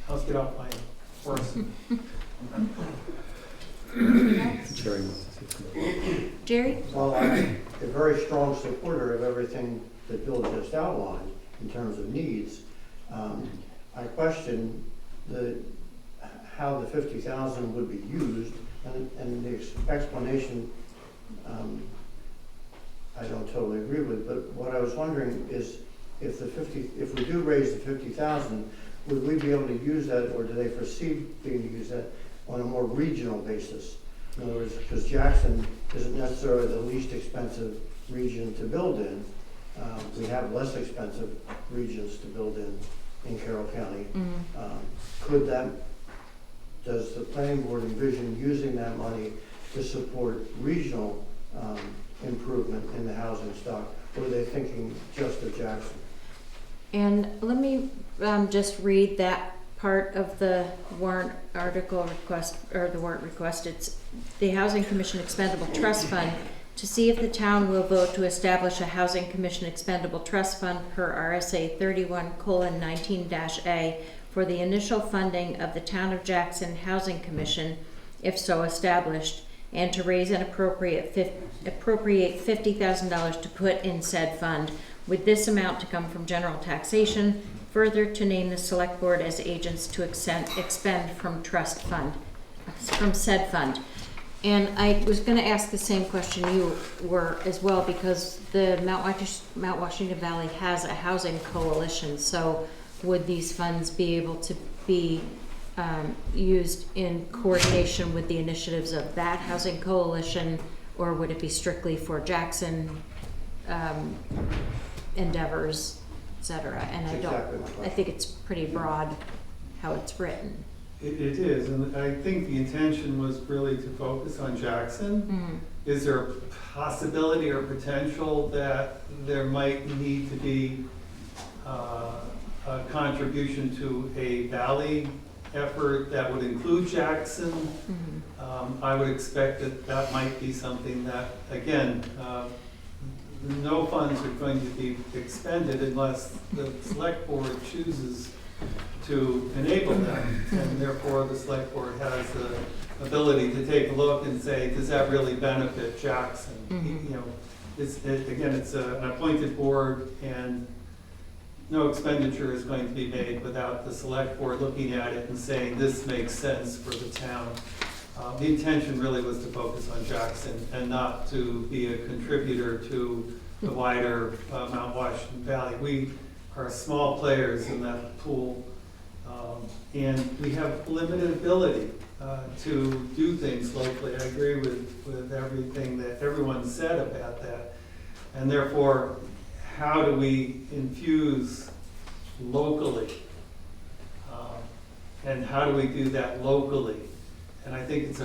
Let's get off my horse. Jerry wants to say something. Jerry? Well, I'm a very strong supporter of everything that Bill just outlined in terms of needs. I question how the 50,000 would be used, and the explanation I don't totally agree with. But what I was wondering is, if we do raise the 50,000, would we be able to use that, or do they foresee being to use that on a more regional basis? In other words, because Jackson isn't necessarily the least expensive region to build in. We have less expensive regions to build in Carroll County. Does the planning board envision using that money to support regional improvement in the housing stock, or are they thinking just of Jackson? And let me just read that part of the warrant article request, or the warrant request. It's the Housing Commission Expendable Trust Fund, to see if the town will vote to establish a Housing Commission Expendable Trust Fund per RSA 31:19-A for the initial funding of the Town of Jackson Housing Commission, if so established, and to raise and appropriate $50,000 to put in said fund, with this amount to come from general taxation, further to name the select board as agents to expend from said fund. And I was going to ask the same question you were as well, because the Mount Washington Valley has a housing coalition. So would these funds be able to be used in coordination with the initiatives of that housing coalition, or would it be strictly for Jackson endeavors, et cetera? And I think it's pretty broad how it's written. It is, and I think the intention was really to focus on Jackson. Is there a possibility or potential that there might need to be a contribution to a valley effort that would include Jackson? I would expect that might be something that, again, no funds are going to be expended unless the select board chooses to enable them, and therefore the select board has the ability to take a look and say, does that really benefit Jackson? You know, it's an appointed board, and no expenditure is going to be made without the select board looking at it and saying, this makes sense for the town. The intention really was to focus on Jackson and not to be a contributor to the wider Mount Washington Valley. We are small players in that pool, and we have limited ability to do things locally. I agree with everything that everyone said about that. And therefore, how do we infuse locally? And how do we do that locally? And I think it's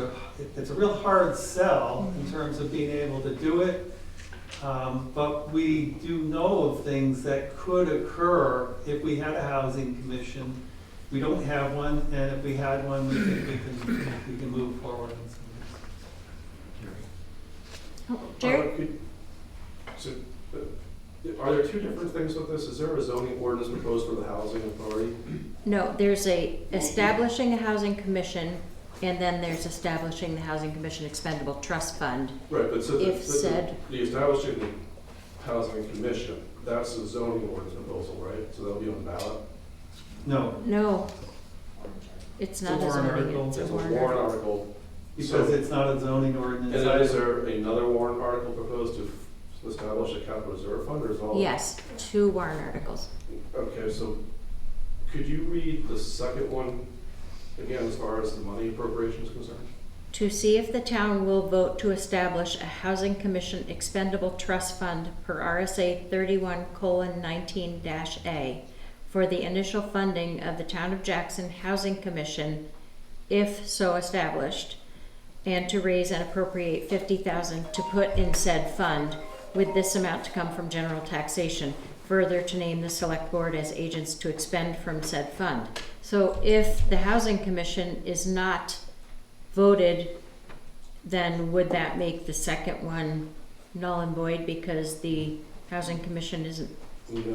a real hard sell in terms of being able to do it. But we do know of things that could occur if we had a housing commission. We don't have one, and if we had one, we think we can move forward on some of this. Jerry? Are there two different things with this? Is there a zoning ordinance proposed for the housing authority? No, there's establishing a housing commission, and then there's establishing the Housing Commission Expendable Trust Fund. Right, but so If said, the establishing the housing commission, that's a zoning ordinance proposal, right? So that'll be on the ballot? No, no, it's It's a not a warrant zoning, article. it's a It's a warrant warrant article. article. because it's not a zoning ordinance. And then is there another warrant article proposed to establish a capital reserve fund, or is all? Yes, 2 warrant articles. Okay, so could you read the second one again as far as the money appropriation is concerned? To see if the town will vote to establish a Housing Commission Expendable Trust Fund per RSA 31:19-A for the initial funding of the Town of Jackson Housing Commission, if so established, and to raise and appropriate $50,000 to put in said fund, with this amount to come from general taxation. Further, to name the select board as agents to expend from said fund. So if the Housing Commission is not voted, then would that make the second one null and void because the Housing Commission isn't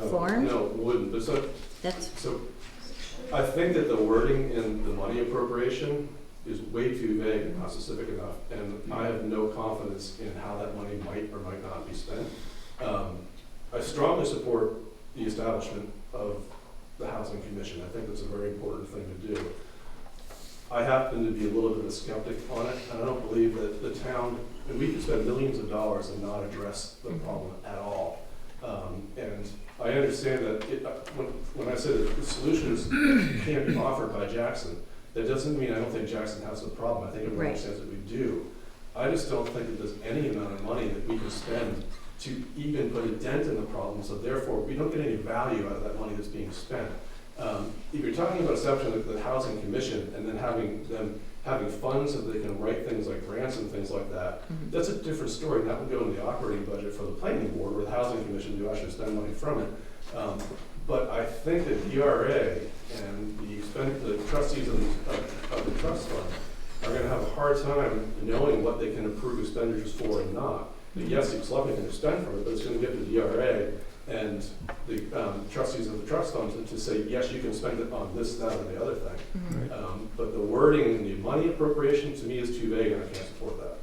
formed? No, it wouldn't. But so I think that the wording in the money appropriation is way too vague and not specific enough, and I have no confidence in how that money might or might not be spent. I strongly support the establishment of the Housing Commission. I think that's a very important thing to do. I happen to be a little bit of a skeptic on it, and I don't believe that the town, and we could spend millions of dollars and not address the problem at all. And I understand that when I say that the solutions can't be offered by Jackson, that doesn't mean I don't think Jackson has a problem. I think everyone understands that we do. I just don't think that there's any amount of money that we can spend to even put a dent in the problem, so therefore we don't get any value out of that money that's being spent. If you're talking about establishing the Housing Commission and then having funds so that they can write things like grants and things like that, that's a different story. And that would go in the operating budget for the planning board or the Housing Commission to actually spend money from it. But I think that DRA and the trustees of the trust fund are going to have a hard time knowing what they can approve expenditures for and not. But yes, the selectmen can spend from it, but it's going to get the DRA and the trustees of the trust fund to say, yes, you can spend it on this, that, or the other thing. But the wording in the money appropriation to me is too vague, and I can't support that.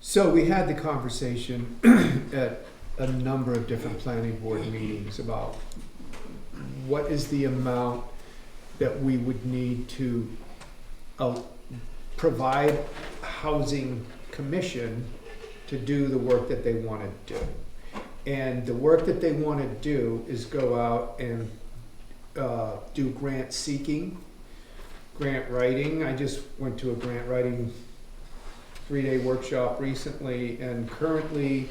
So we had the conversation at a number of different planning board meetings about what is the amount that we would need to provide Housing Commission to do the work that they want to do. And the work that they want to do is go out and do grant seeking, grant writing. I just went to a grant writing 3-day workshop recently, and currently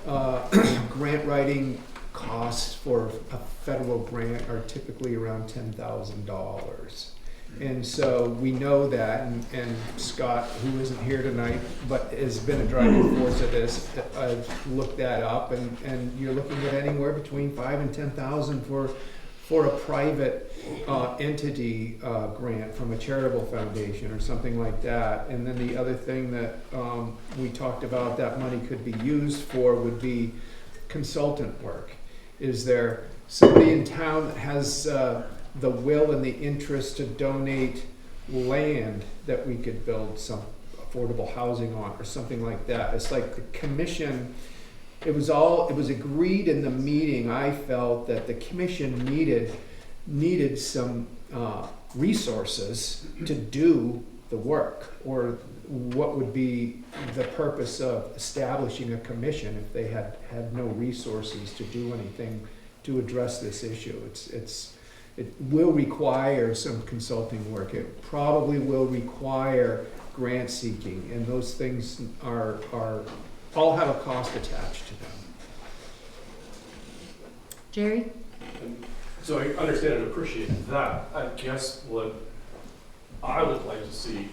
grant writing costs for a federal grant are typically around $10,000. And so we know that, and Scott, who isn't here tonight, but has been a driving force of this, I've looked that up, and you're looking at anywhere between $5,000 and $10,000 for a private entity grant from a charitable foundation or something like that. And then the other thing that we talked about that money could be used for would be consultant work. Is there somebody in town that has the will and the interest to donate land that we could build some affordable housing on or something like that? It's like the commission, it was agreed in the meeting, I felt, that the commission needed some resources to do the work, or what would be the purpose of establishing a commission if they had no resources to do anything to address this issue. It will require some consulting work. It probably will require grant seeking, and those things are all have a cost attached to them. Jerry? So I understand and appreciate that. I guess what I would like to see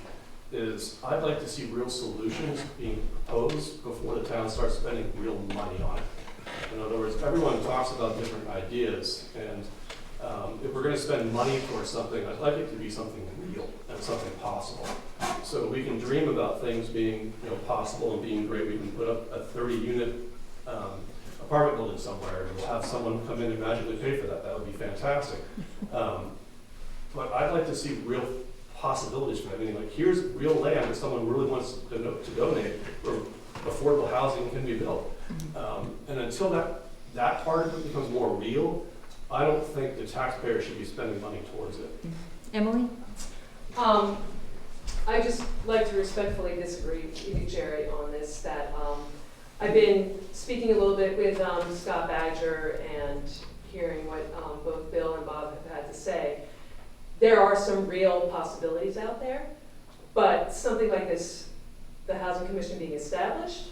is I'd like to see real solutions being proposed before the town starts spending real money on it. In other words, everyone talks about different ideas, and if we're going to spend money for something, I'd like it to be something real and something possible. So we can dream about things being possible and being great. We can put up a 30-unit apartment building somewhere, and we'll have someone come in and magically pay for that. That would be fantastic. But I'd like to see real possibilities for that. I mean, like, here's real land that someone really wants to donate, where affordable housing can be built. And until that part of it becomes more real, I don't think the taxpayer should be spending money towards it. Emily? I just like to respectfully disagree with you, Jerry, on this, that I've been speaking a little bit with Scott Badger and hearing what both Bill and Bob have had to say. There are some real possibilities out there, but something like this, the Housing Commission being established,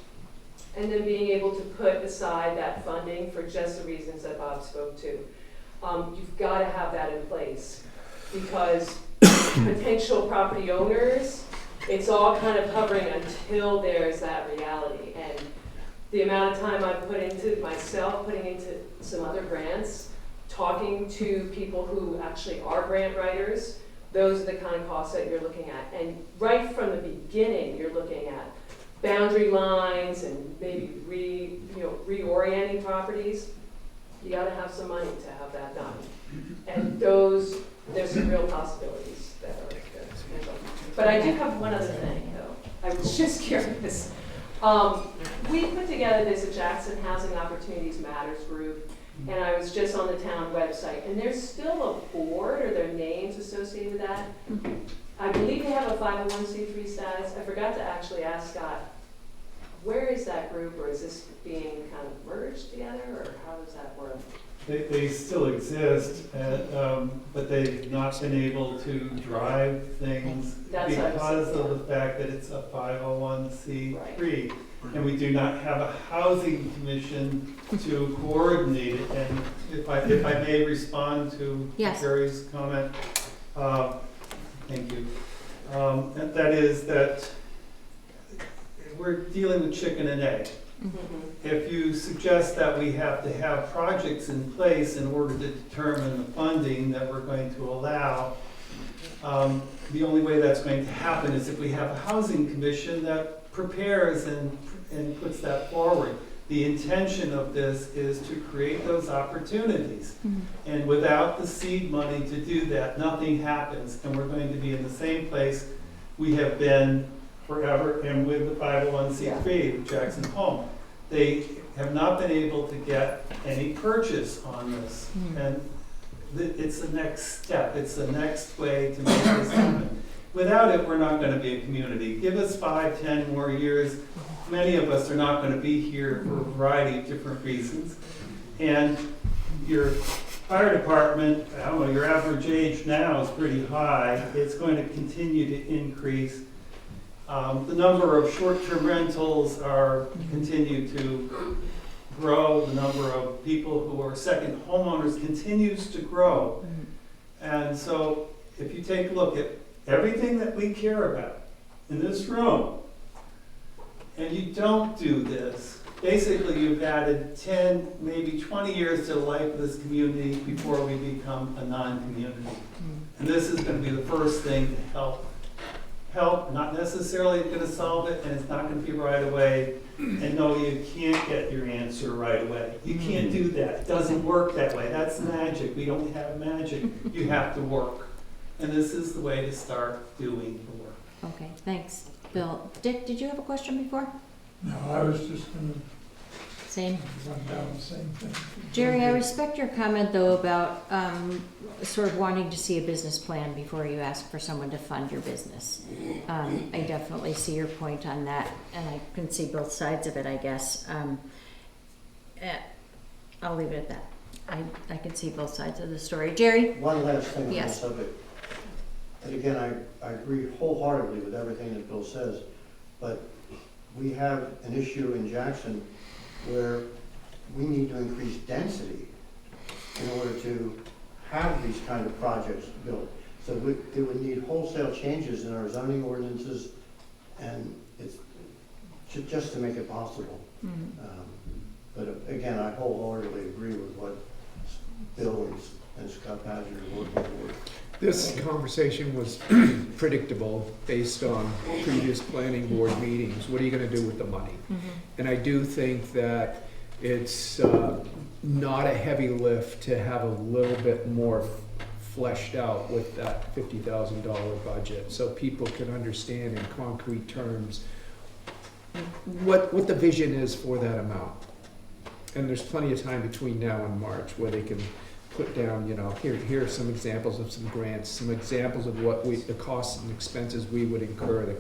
and then being able to put aside that funding for just the reasons that Bob spoke to. You've got to have that in place, because potential property owners, it's all kind of hovering until there's that reality. And the amount of time I've put into myself, putting into some other grants, talking to people who actually are grant writers, those are the kind of costs that you're looking at. And right from the beginning, you're looking at boundary lines and maybe reorienting properties. You gotta have some money to have that done. And there's some real possibilities that are potential. But I do have one other thing, though. I was just curious. We put together this Jackson Housing Opportunities Matters group, and I was just on the town website, and there's still a board, or their names associated with that. I believe they have a 501c3 status. I forgot to actually ask Scott, where is that group, or is this being kind of merged together, or how does that work? They still exist, but they've not been able to drive things because of the fact that it's a 501c3. And we do not have a housing commission to coordinate it. And if I may respond to Jerry's comment, thank you. And that is that we're dealing with chicken and egg. If you suggest that we have to have projects in place in order to determine the funding that we're going to allow, the only way that's going to happen is if we have a housing commission that prepares and puts that forward. The intention of this is to create those opportunities. And without the seed money to do that, nothing happens. And we're going to be in the same place we have been forever, and with the 501c3, with Jackson Home. They have not been able to get any purchase on this. And it's the next step. It's the next way to make this happen. Without it, we're not going to be a community. Give us 5, 10 more years. Many of us are not going to be here for a variety of different reasons. And your fire department, I don't know, your average age now is pretty high. It's going to continue to increase. The number of short-term rentals continue to grow. The number of people who are second homeowners continues to grow. And so if you take a look at everything that we care about in this room, and you don't do this, basically you've added 10, maybe 20 years to the life of this community before we become a non-community. And this is going to be the first thing to help, not necessarily going to solve it, and it's not going to be right away. And no, you can't get your answer right away. You can't do that. It doesn't work that way. That's magic. We don't have magic. You have to work. And this is the way to start doing the work. Okay, thanks, Bill. Dick, did you have a question before? No, I was just gonna Same. run down the same thing. Jerry, I respect your comment, though, about sort of wanting to see a business plan before you ask for someone to fund your business. I definitely see your point on that, and I can see both sides of it, I guess. I'll leave it at that. I can see both sides of the story. Jerry? One last thing on the Yes. subject. And again, I agree wholeheartedly with everything that Bill says, but we have an issue in Jackson where we need to increase density in order to have these kind of projects built. So it would need wholesale changes in our zoning ordinances, and it's just to make it possible. But again, I wholeheartedly agree with what Bill and Scott Badger are working toward. This conversation was predictable based on previous planning board meetings. What are you going to do with the money? And I do think that It's not a heavy lift to have a little bit more fleshed out with that $50,000 budget, so people can understand in concrete terms what the vision is for that amount. And there's plenty of time between now and March where they can put down, you know, here are some examples of some grants, some examples of what the costs and expenses we would incur,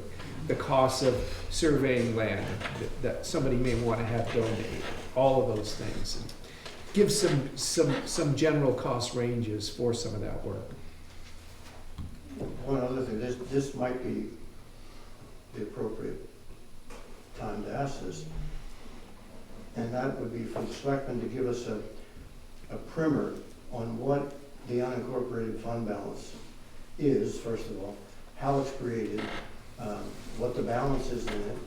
the costs of surveying land that somebody may want to have donated, all of those things. And give some general cost ranges for some of that work. One other thing, this might be the appropriate time to ask this, and that would be for the selectmen to give us a primer on what the unincorporated fund balance is, first of all, how it's created, what the balance is in it,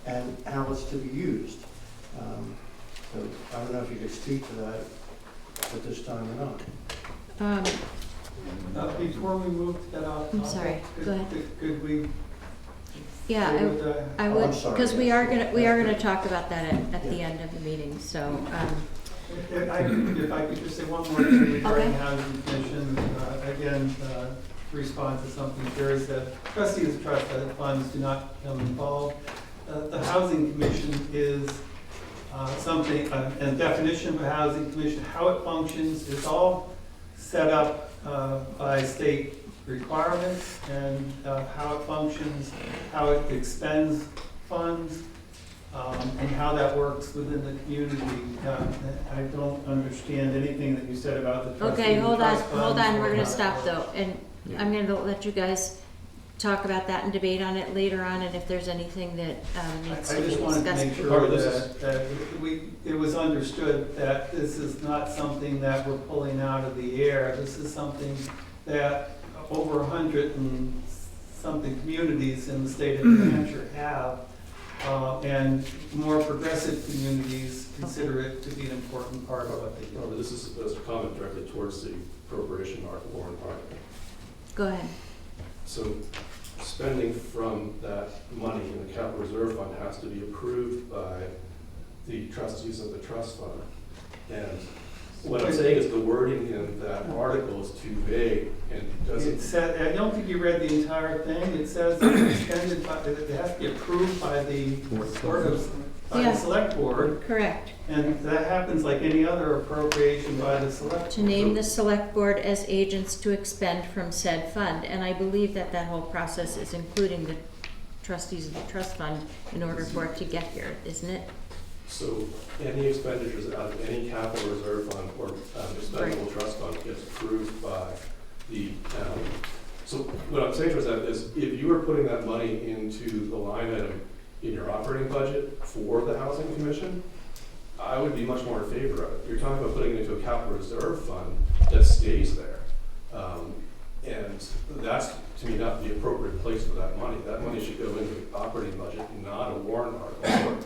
and how it's to be used. So I don't know if you could speak to that at this time or not. Before we move to that, I'm sorry, go ahead. Could we? Yeah, I Oh, would, I'm sorry. because we are gonna talk about that at the end of the meeting, so, If I could just say one more thing regarding Okay. housing commission, again, to respond to something Jerry said, trustees of trust funds do not become involved. The housing commission is something, a definition of a housing commission, how it functions is all set up by state requirements, and how it functions, how it expends funds, and how that works within the community. I don't understand anything that you said about the trustees. okay, of hold on, trust funds we're or gonna how stop it though, works. and I'm gonna let you guys talk about that and debate on it later on, and if there's anything that needs I to be just wanted to discussed. make sure that it was understood that this is not something that we're pulling out of the air. This is something that over 100 and something communities in the state of New Hampshire have. And more progressive communities consider it to be an important part of what they do. This is a comment directly towards the appropriation warrant article. Go ahead. So spending from that money in the capital reserve fund has to be approved by the trustees of the trust fund. And what I'm saying is the wording in that article is too vague and It doesn't. said, I don't think you read the entire thing. It says it's extended by, it has to be approved by the select board. Correct. And that happens like any other appropriation by the select. To name the select board as agents to expend from said fund, and I believe that whole process is including the trustees of the trust fund in order for it to get here, isn't it? So any expenditures out of any capital reserve fund or expendable trust fund gets approved by the town. So what I'm saying to that is if you were putting that money into the line item in your operating budget for the housing commission, I would be much more in favor of it. You're talking about putting it into a capital reserve fund that stays there. And that's, to me, not the appropriate place for that money. That money should go into the operating budget, not a warrant article.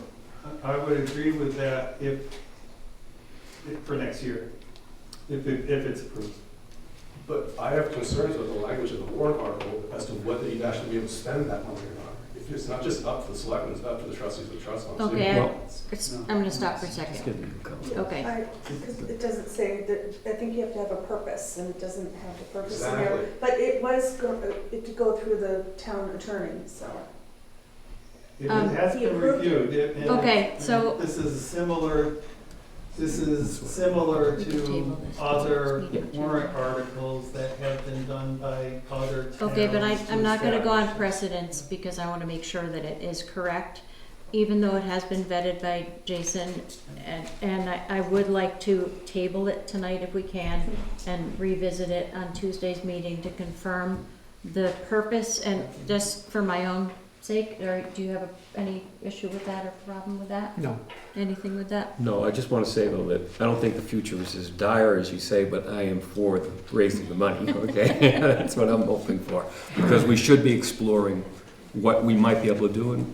I would agree with that if for next year, if it's approved. But I have concerns with the language of the warrant article as to whether you'd actually be able to spend that money or not. If it's not just up to the selectmen, it's up to the trustees of the trust fund. Okay, Well- I'm gonna stop for a Just second. give me a couple. Okay. Because it doesn't say that, I think you have to have a purpose, and it doesn't have the purpose in there. Exactly. But it was, to go through the town attorney, so. It has He been approved it. reviewed. And Okay, so- This is similar to Table this. other warrant articles that have been done by other towns. Okay, but I'm not gonna go on establish- precedence because I wanna make sure that it is correct, even though it has been vetted by Jason. And I would like to table it tonight if we can and revisit it on Tuesday's meeting to confirm the purpose and just for my own sake, or do you have any issue with that or problem with that? No. Anything with that? No, I just want to say though that I don't think the future is as dire as you say, but I am for raising the money, okay? That's what I'm hoping for. Because we should be exploring what we might be able to do and,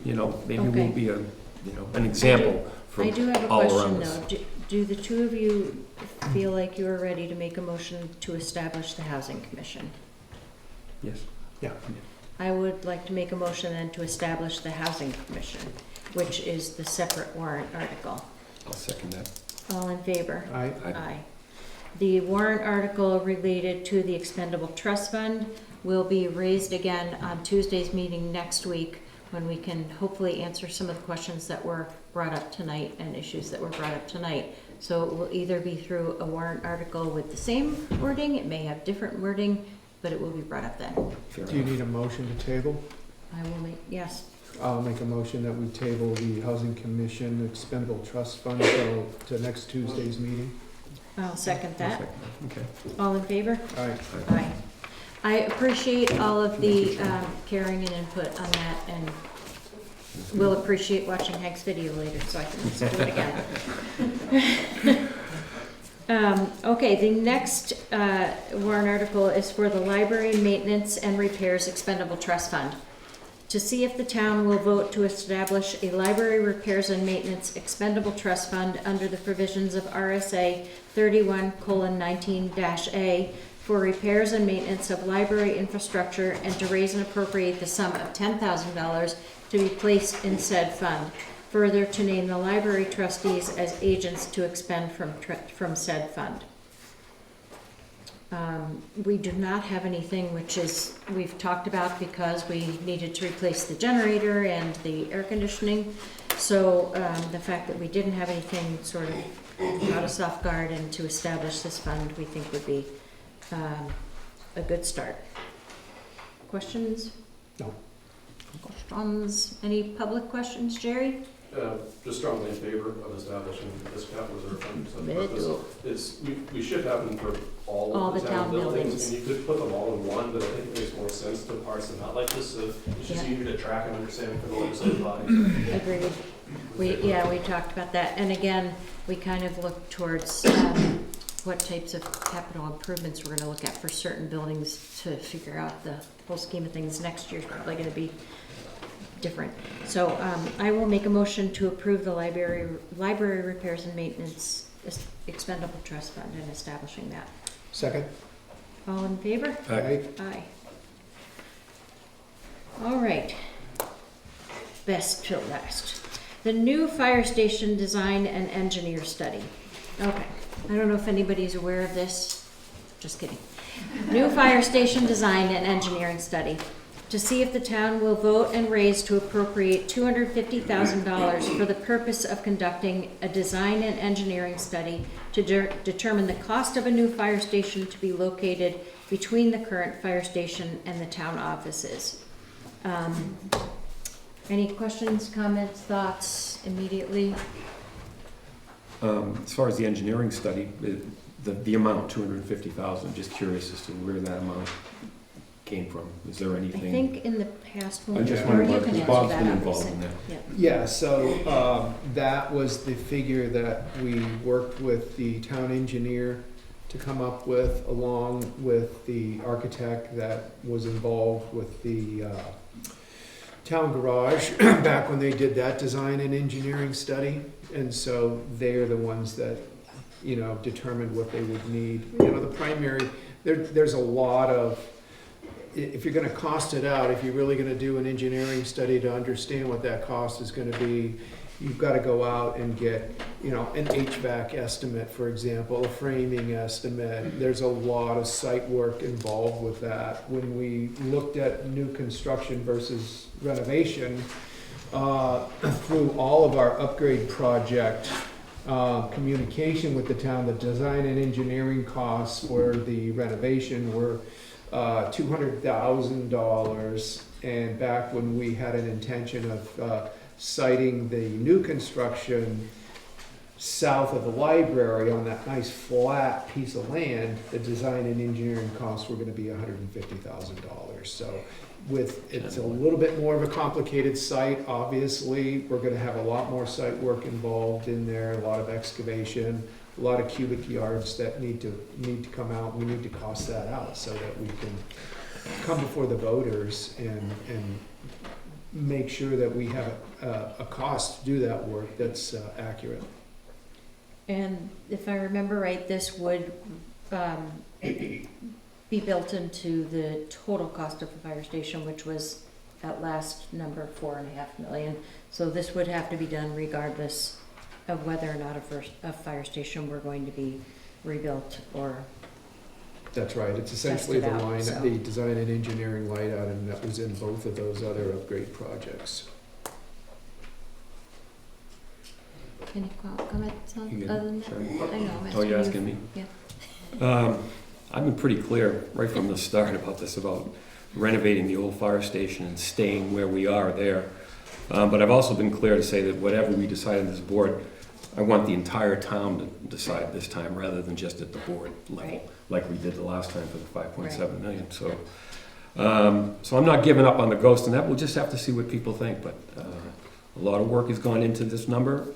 maybe we'll Okay. be an example for I do have a all question around us. though. Do the two of you feel like you are ready to make a motion to establish the housing commission? Yes. Yeah. I would like to make a motion then to establish the housing commission, which is the separate warrant article. I'll second that. All in favor? Aye. Aye. The warrant article related to the expendable trust fund will be raised again on Tuesday's meeting next week, when we can hopefully answer some of the questions that were brought up tonight and issues that were brought up tonight. So it will either be through a warrant article with the same wording, it may have different wording, but it will be brought up then. Fair Do you enough. need a motion to table? I will make, yes, I'll make a motion that we table the Housing Commission expendable trust fund till to next Tuesday's meeting. I'll second that. Okay. All in favor? Aye. Aye. I appreciate all of the caring and input on that, and will appreciate watching Hank's video later so I can listen to it again. Okay, the next warrant article is for the Library Maintenance and Repairs Expendable Trust Fund. To see if the town will vote to establish a Library Repairs and Maintenance Expendable Trust Fund under the provisions of RSA 31:19-A for repairs and maintenance of library infrastructure, and to raise and appropriate the sum of $10,000 to be placed in said fund. Further, to name the library trustees as agents to expend from said fund. We do not have anything which is, we've talked about because we needed to replace the generator and the air conditioning. So the fact that we didn't have anything sort of caught us off guard, and to establish this fund, we think would be a good start. Questions? No. Questions? Any public questions, Jerry? Just strongly in favor of establishing this capital reserve fund. So Me purpose too. is, we should have them for all All of the the town town buildings, buildings. and you could put them all in one, but I think it makes more sense to parse them out like this, so it's just Yeah. easier to track and understand for the legislative bodies. Agreed. We talked about that, and again, we kind of looked towards what types of capital improvements we're gonna look at for certain buildings to figure out the whole scheme of things. Next year's probably gonna be different. So I will make a motion to approve the library repairs and maintenance expendable trust fund and establishing that. Second? All in favor? Aye. Aye. All right. Best till last. The new fire station design and engineer study. Okay, I don't know if anybody's aware of this. Just kidding. New fire station design and engineering study. To see if the town will vote and raise to appropriate $250,000 for the purpose of conducting a design and engineering study to determine the cost of a new fire station to be located between the current fire station and the town offices. Any questions, comments, thoughts immediately? As far as the engineering study, the amount, 250,000, just curious as to where that amount came from. Is there I anything? think in the past, I just or wonder you about, can because answer Bob's that, been involved obviously. in that. Yeah. Yeah, so that was the figure that we worked with the town engineer to come up with, along with the architect that was involved with the town garage back when they did that design and engineering study. And so they're the ones that, you know, determined what they would need. You know, the primary, there's a lot of, if you're gonna cost it out, if you're really gonna do an engineering study to understand what that cost is gonna be, you've gotta go out and get, you know, an HVAC estimate, for example, a framing estimate. There's a lot of site work involved with that. When we looked at new construction versus renovation, through all of our upgrade project communication with the town, the design and engineering costs for the renovation were $200,000, and back when we had an intention of siting the new construction south of the library on that nice flat piece of land, the design and engineering costs were going to be $150,000. So it's a little bit more of a complicated site, obviously. We're going to have a lot more site work involved in there, a lot of excavation, a lot of cubic yards that need to come out. We need to cost that out so that we can come before the voters and make sure that we have a cost to do that work that's accurate. And if I remember right, this would be built into the total cost of the fire station, which was at last number $4.5 million. So this would have to be done regardless of whether or not a fire station were going to be rebuilt or, That's right, it's essentially the Tested out, line, so. the design and engineering light out, and that was in both of those other upgrade projects. any comments on, You good? other than that? Sorry. I know, I'm Oh, you're asking asking you. me? Yeah. I've been pretty clear right from the start about this, about renovating the old fire station and staying where we are there. But I've also been clear to say that whatever we decide on this board, I want the entire town to decide this time, rather than just at the board level, Right. like we did the last time for the 5.7 million, so. So I'm not giving up on the ghost, and that, we'll just have to see what people think, but a lot of work has gone into this number.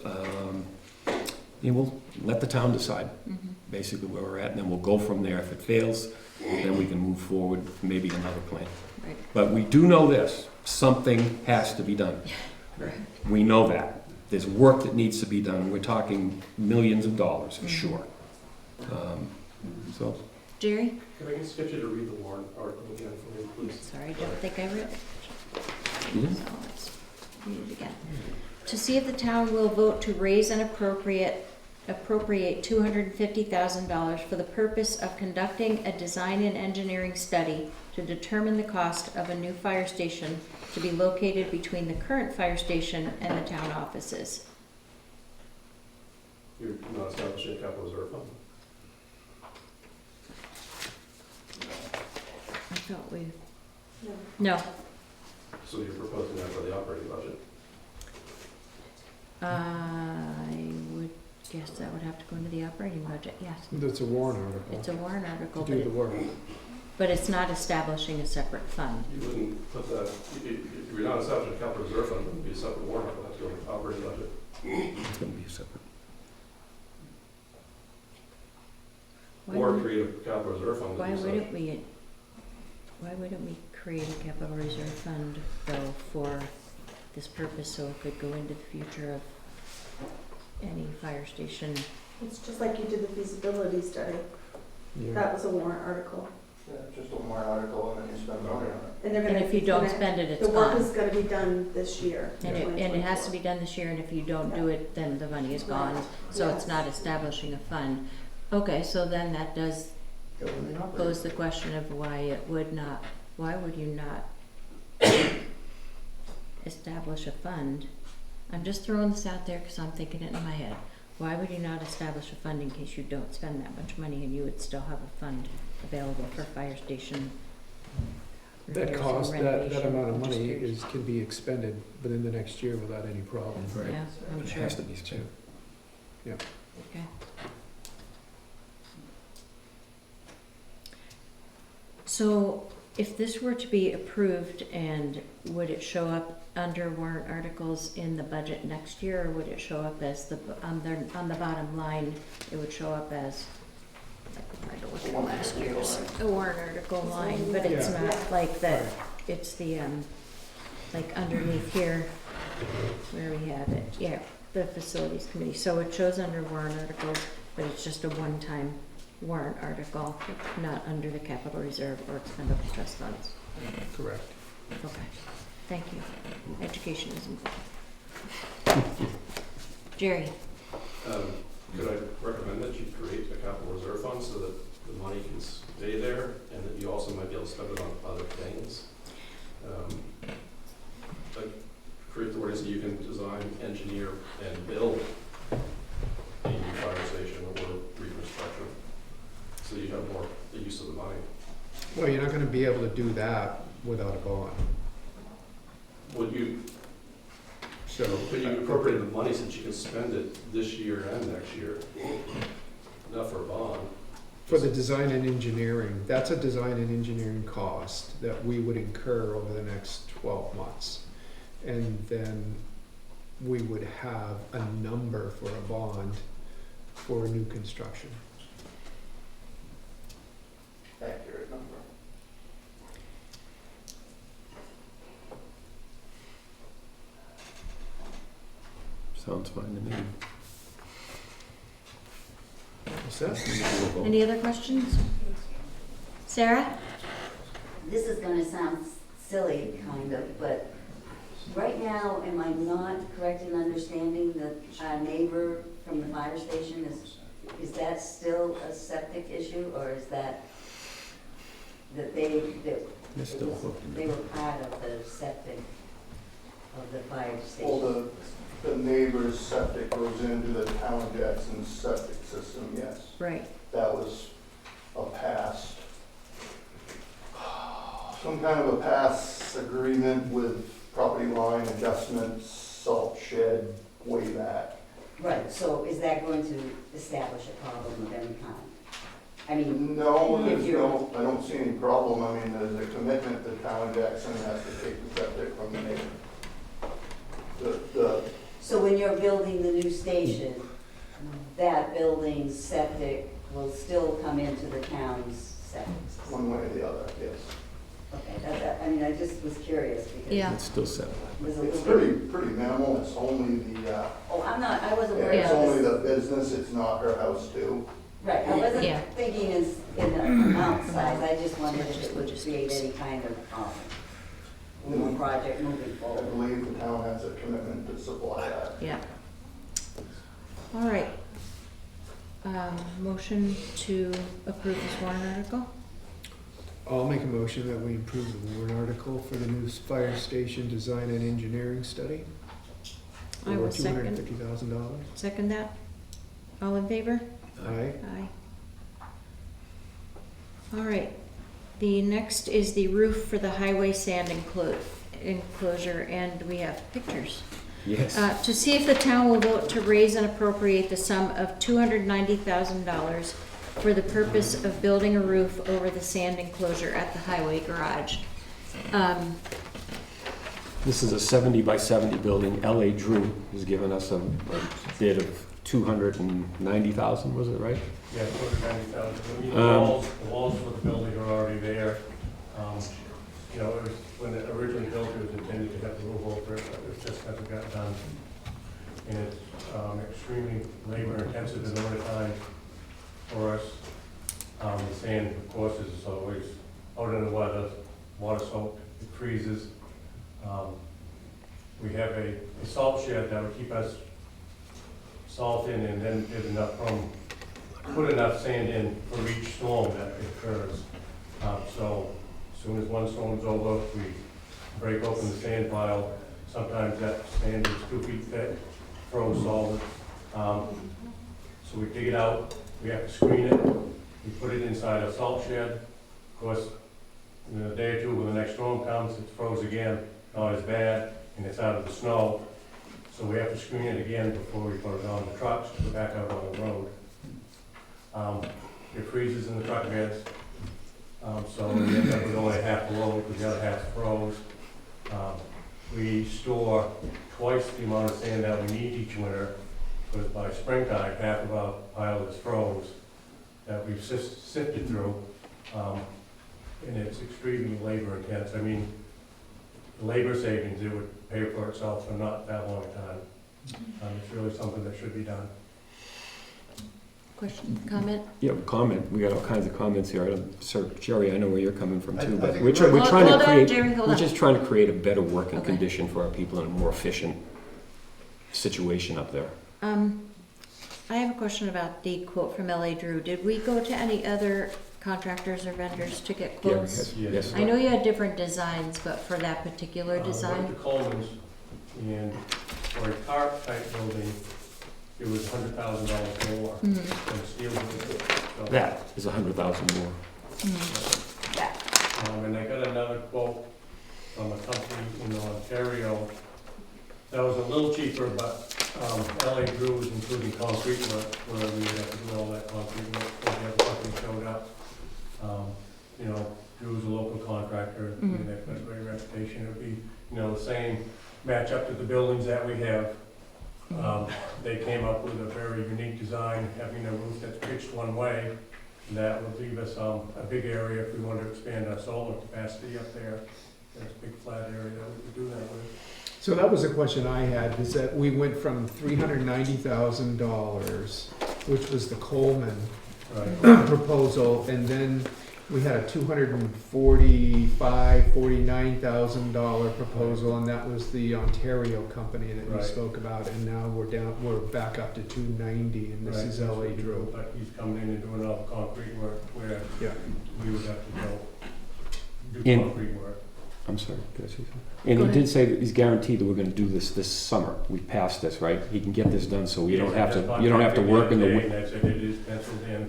And we'll let the town decide Mhm. basically where we're at, and then we'll go from there. If it fails, then we can move forward, maybe another plan. Right. But we do know this, something has to be done. Right. We know that. There's work that needs to be done. We're talking millions of dollars, for sure. So, Jerry? Can I just get you to read the warrant article again for me, please? Sorry, I don't think I read it. Mhm. So let's read it again. To see if the town will vote to raise and appropriate $250,000 for the purpose of conducting a design and engineering study to determine the cost of a new fire station to be located between the current fire station and the town offices. You're not establishing a capital reserve fund? I thought we... No. So you're proposing that for the operating budget? I would guess that would have to go into the operating budget, yes. That's a warrant article. It's a warrant article, To do the work. but it's not establishing a separate fund. You wouldn't put that, if you're not establishing a capital reserve fund, it would be a separate warrant article, it has to go into the operating budget. it's gonna be separate. Why Or would- create a capital reserve fund. Why that you wouldn't we create a capital reserve fund though for this purpose, so it could go into the future of any fire station? It's just like you did the feasibility study. Yeah. That was a warrant article. Yeah, just a warrant article and then you spend money on it. And they're And gonna. if you don't gonna- spend it, it's The work gone. is gonna be done this year. And it has to be done this year, and if you don't do it, then the money is gone, so it's Yes. not establishing a fund. Okay, so then that does Go in the operating. pose the question of why would you not establish a fund? I'm just throwing this out there because I'm thinking it in my head. Why would you not establish a fund in case you don't spend that much money and you would still have a fund available for fire station That repairs and cost, that renovation? amount of I'm just money curious. can be expended within the next year without any problem. Right. Yeah, I'm It sure. has to be spent. Okay. So if this were to be approved, and would it show up under warrant articles in the budget next year, or would it show up as on the bottom line, it would show up as, I could try to look at last year's warrant article line, but it's Yeah. not like that, it's the, like underneath here, where we have it, yeah, the facilities committee, so it shows under warrant articles, but it's just a one-time warrant article, not under the capital reserve or expendable trust funds. Correct. Okay, thank you. Education is important. Jerry? Could I recommend that you create a capital reserve fund so that the money can stay there and that you also might be able to spend it on other things? Like create the way so you can design, engineer, and build a new fire station or reconstruction, so you have more the use of the money. Well, you're not gonna be able to do that without a bond, Would you, so. but you appropriated the money so that you can spend it this year and next year, not for a bond. For the design and engineering, that's a design and engineering cost that we would incur over the next 12 months. And then we would have a number for a bond for new construction. Accurate number. Sounds fine to me. What's that? Any other questions? Sarah? This is gonna sound silly, kind of, but Right now, am I not correct in understanding that our neighbor from the fire station is that still a septic issue, or is that They're still hooked. they were part of the septic of the fire Well, station? the neighbor's septic goes into the town of Jackson's septic system, yes. Right. That was a past, some kind of a past agreement with property line adjustments, salt shed, way back. Right, so is that going to establish a problem of any kind? I mean, No, if there's you're- no, I don't see any problem. I mean, there's a commitment the town of Jackson has to take the septic from the neighbor. The, so when you're building the new station, that building's septic will still come into the town's septic system? one way or the other, yes. Okay, I mean, I just was curious because Yeah. It's still separate. it was a It's little bit. pretty minimal. It's only the, Oh, I wasn't worried it's about only this. the business. It's not her house too. Right, I wasn't Yeah. thinking in the amount size, I just wondered if it would create any kind of, little project moving I forward. believe the town has a commitment to supply that. Yeah. All right. Motion to approve this warrant article? I'll make a motion that we approve the warrant article for the new fire station design and engineering study. I will For second. $250,000. Second that? All in favor? Aye. Aye. All right. The next is the roof for the highway sand enclosure, and we have pictures. Yes. To see if the town will vote to raise and appropriate the sum of $290,000 for the purpose of building a roof over the sand enclosure at the highway garage. This is a 70 by 70 building. L.A. Drew has given us a bid of 290,000, was it right? Yeah, 290,000. I mean, Um, the walls for the building are already there. You know, it was, when it originally built, it was intended to have the roof over it, but it just hasn't got done. And it's extremely labor intensive in the winter time for us. The sand, of course, is always out in the weather, water soaked, it freezes. We have a salt shed that would keep us salt in, and then there's enough room, put enough sand in for each storm that occurs. So as soon as one storm's over, we break open the sand pile. Sometimes that sand is 2 feet thick, froze solid. So we dig it out, we have to screen it, we put it inside a salt shed. Of course, in a day or two, when the next storm comes, it's froze again, not as bad, and it's out of the snow. So we have to screen it again before we put it on the trucks to go back out on the road. It freezes in the truck beds, so we end up with only half the load because the other half's froze. We store twice the amount of sand that we need each winter, because by springtime, half of our pile is froze that we've sifted through, and it's extremely labor intense. I mean, the labor savings, it would pay for itself for not that long a time. It's really something that should be done. Question, comment? Yeah, comment. We got all kinds of comments here. Sir Jerry, I know where you're coming from I too, but think we're we're- we're trying Hold to on, create, Jerry, hold we're on. just trying to create a better working Okay. condition for our people and a more efficient situation up there. I have a question about the quote from L.A. Drew. Did we go to any other contractors or vendors to get Gary quotes? has- Yes. Yes. I know you had different designs, but for that particular Went design? to Coleman's, and for a tarp type building, it was $100,000 more Mhm. than steel building. So, That is 100,000 more. And I got another quote from a company in Ontario. That was a little cheaper, but L.A. Drew was including concrete work, where we would have to do all that concrete work, so the other company showed up. You know, Drew's a local contractor, and they've got a great reputation. It would be, you know, the same match up to the buildings that we have. They came up with a very unique design, having a roof that's pitched one way. And that would leave us a big area if we wanted to expand our solar capacity up there. There's a big flat area that we could do that with. So that was a question I had, is that we went from $390,000, which was the Coleman Right. proposal, and then we had a $249,000 proposal, and that was the Ontario company that we Right. spoke about, and now we're back up to 290, and this Right, is that's what LA he Drew. do, But he's coming in and doing all the concrete work where Yeah. we would have to go do And- concrete work. I'm sorry, did I say something? And Go he ahead. did say that he's guaranteed that we're gonna do this summer. We passed this, right? He can get this done, so you don't have to work in the, And that's it, it is penciled in.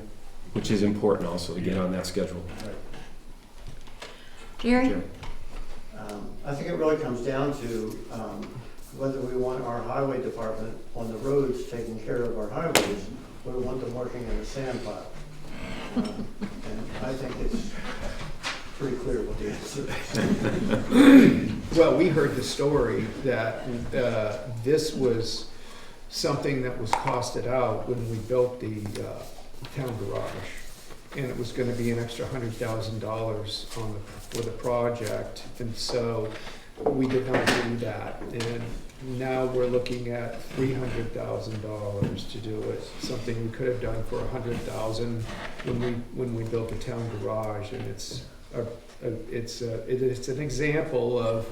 which is important also, to get on that schedule. Right. Gary? Jim? I think it really comes down to whether we want our highway department on the roads taking care of our highways, or we want them working in the sand pile. And I think it's pretty clear what the answer is. Well, we heard the story that this was something that was costed out when we built the town garage. And it was gonna be an extra $100,000 for the project, and so we did not do that. And now we're looking at $300,000 to do it, something we could have done for $100,000 when we built the town garage, and it's an example of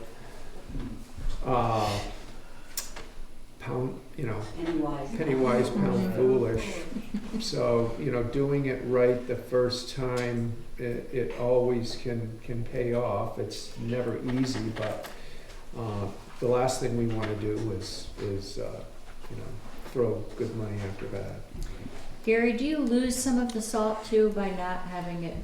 penny wise, pound foolish. So, doing it right the first time, it always can pay off. It's never easy, but the last thing we want to do is throw good money after bad. Gary, do you lose some of the salt too by not having it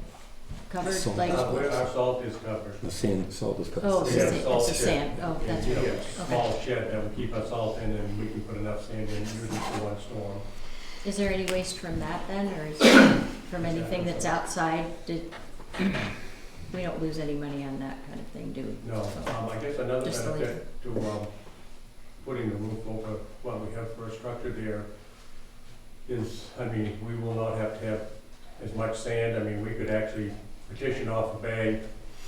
covered? Salt. Like, Our salt is covered. The sand, salt is. oh, it's Yeah, the salt it's the shed. sand. Oh, that's We right. have a Okay. small shed that will keep us salt in, and we can put enough sand in usually for one storm. Is there any waste from that then, or is it from anything that's outside? We don't lose any money on that kind of thing, do we? No, I guess another Just the benefit to putting the roof over what we have for a structure there is, we will not have to have as much sand. We could actually petition off a bay,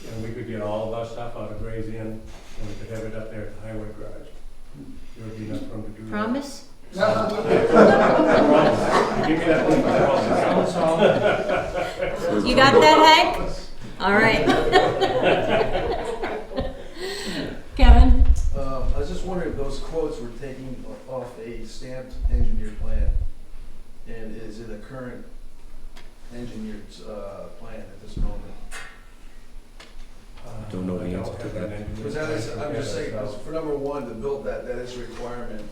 and we could get all of our stuff out of Gray's Inn, and we could have it up there at the highway garage. There would be enough room to do that. Promise? I promise. Give me that one. You got that, Hank? All right. Kevin? I was just wondering if those quotes were taken off a stamped engineer plan, and is it a current engineer's plan at this moment? Don't know the I answer to have that. engineer Because that is, I'm plan. just saying, 'cause for number one, to build that, that is a requirement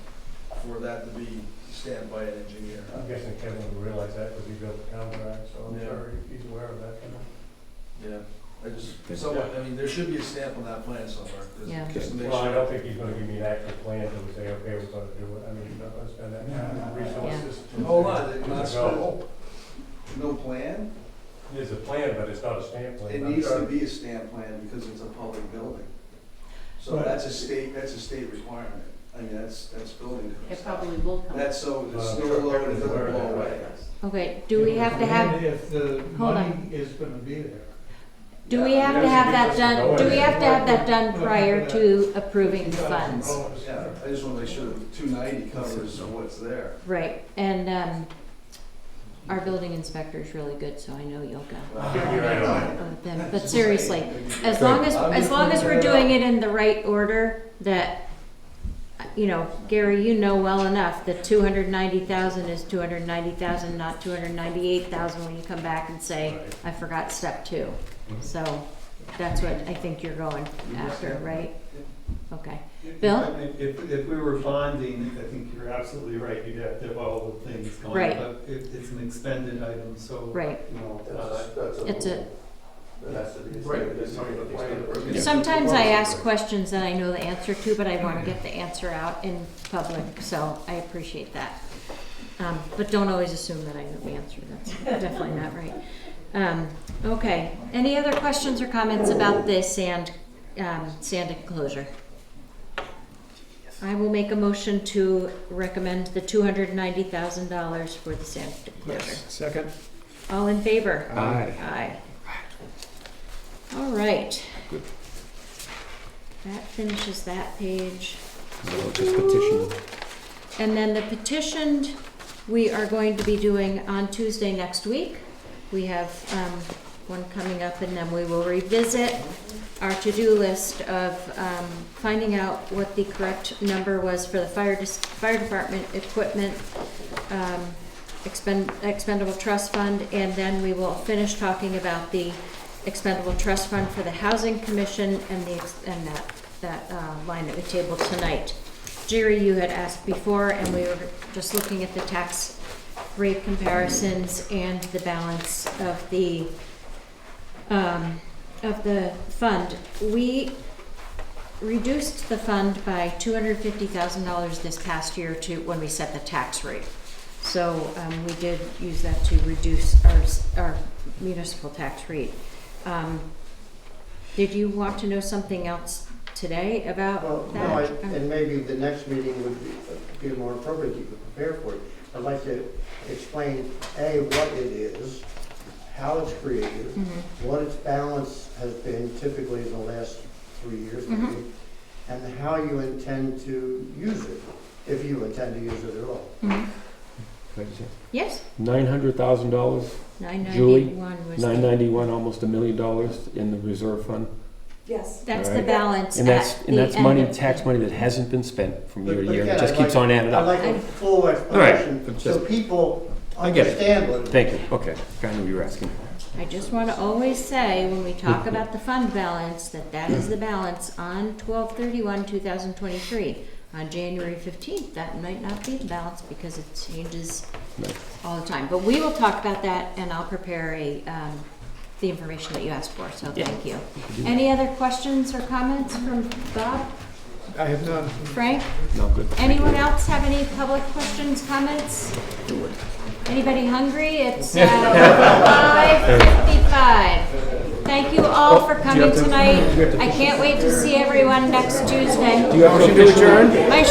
for that to be stamped by an engineer. I'm guessing Kevin would realize that because he built the town garage, so I'm Yeah. sure he's aware of that. Yeah, there should be a stamp on that plan somewhere, Yeah. just to make Well, I sure. don't think he's gonna give me an actual plan to say, okay, we're gonna do it. He's not gonna spend that kind of resources. Hold on, to not go. no plan? There's a plan, but it's not a stamp plan. It needs to be a stamp plan because it's a public building. So Right. that's a state requirement. That's building. It probably will come. That's so the snow load and it doesn't blow away. Okay, do we have to have, If the Hold on. money is gonna be there. do we have to have that done, do we have to have that done prior to approving the funds? Yeah, I just wanna make sure that 290 covers what's there. Right, and, our building inspector is really good, so I know you'll go. But seriously, as long as we're doing it in the right order, that, Gary, well enough that 290,000 is 290,000, not 298,000 when you come back and say, I forgot step 2. So that's what I think you're going after, right? Okay. Bill? If we were bonding, I think you're absolutely right, you'd have to have all the things going. Right. But it's an expended item, so. Right. That's It's a, that has to be. Right, that's how you plan it. sometimes I ask questions that I know the answer to, but I want to get the answer out in public, so I appreciate that. But don't always assume that I know the answer, that's definitely not right. Okay, any other questions or comments about the sand enclosure? I will make a motion to recommend the $290,000 for the sand enclosure. Second? All in favor? Aye. Aye. All right. That finishes that page. No, just petition. And then the petitioned, we are going to be doing on Tuesday next week. We have one coming up, and then we will revisit our to-do list of finding out what the correct number was for the fire department equipment, expendable trust fund, and then we will finish talking about the expendable trust fund for the housing commission and that line that we tabled tonight. Jerry, you had asked before, and we were just looking at the tax rate comparisons and the balance of the fund. We reduced the fund by $250,000 this past year to when we set the tax rate. So we did use that to reduce our municipal tax rate. Did you want to know something else today about Well, that? no, and maybe the next meeting would be more appropriate to prepare for it. I'd like to explain, A, what it is, how it's created, what its balance has been typically in the last 3 years, maybe, and how you intend to use it, if you intend to use it at all. Yes. $900,000, Julie? 991 was. 991, almost $1 million in the reserve fund. Yes. That's All the right. balance And that's, at and the that's end money, of- tax money that hasn't been spent from year to But year. It again, just I'd keeps on adding I'd up. like a full explanation, but so just- people I get it. understand what it is. Thank you, okay, kind of what you were asking. I just want to always say, when we talk about the fund balance, that is the balance on 12/31/2023. On January 15th, that might not be the balance because it changes Right. all the time. But we will talk about that, and I'll prepare the information that you asked for, so thank you. Any other questions or comments from Bob, I have none. Frank? No, good. Anyone else have any public questions, comments? Anybody hungry? It's 5:55. Thank you all for coming tonight. I can't wait to see everyone next Tuesday. Do you have to adjourn? My